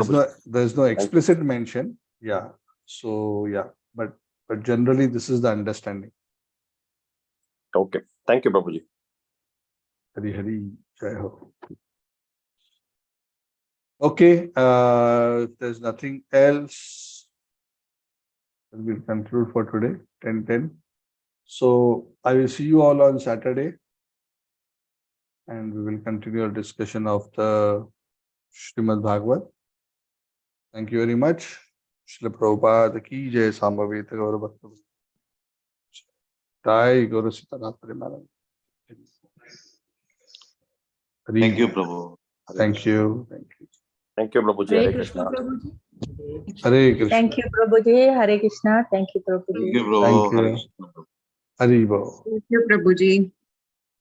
there's no explicit mention. Yeah. So, yeah. But generally, this is the understanding. Okay. Thank you, Prabhuji. Hari Hari Jai Ho. Okay. There's nothing else. We'll conclude for today, 10:10. So I will see you all on Saturday. And we will continue our discussion of the Srimad Bhagavad. Thank you very much. Srila Prabhupada ki jai, Sambhavita Gaura Bhakta. Jai Guru Sitanath Premanand. Thank you, Prabhu. Thank you. Thank you. Thank you, Prabhuji. Hare Hare Krishna, Krishna. Prabhuji. Hare Krishna. Thank you, Prabhuji. Hare Krishna. Thank you, Thank Prabhuji. you, Prabhu. Thank you. Hare Krishna. Hari Bo. Thank you, Prabhuji.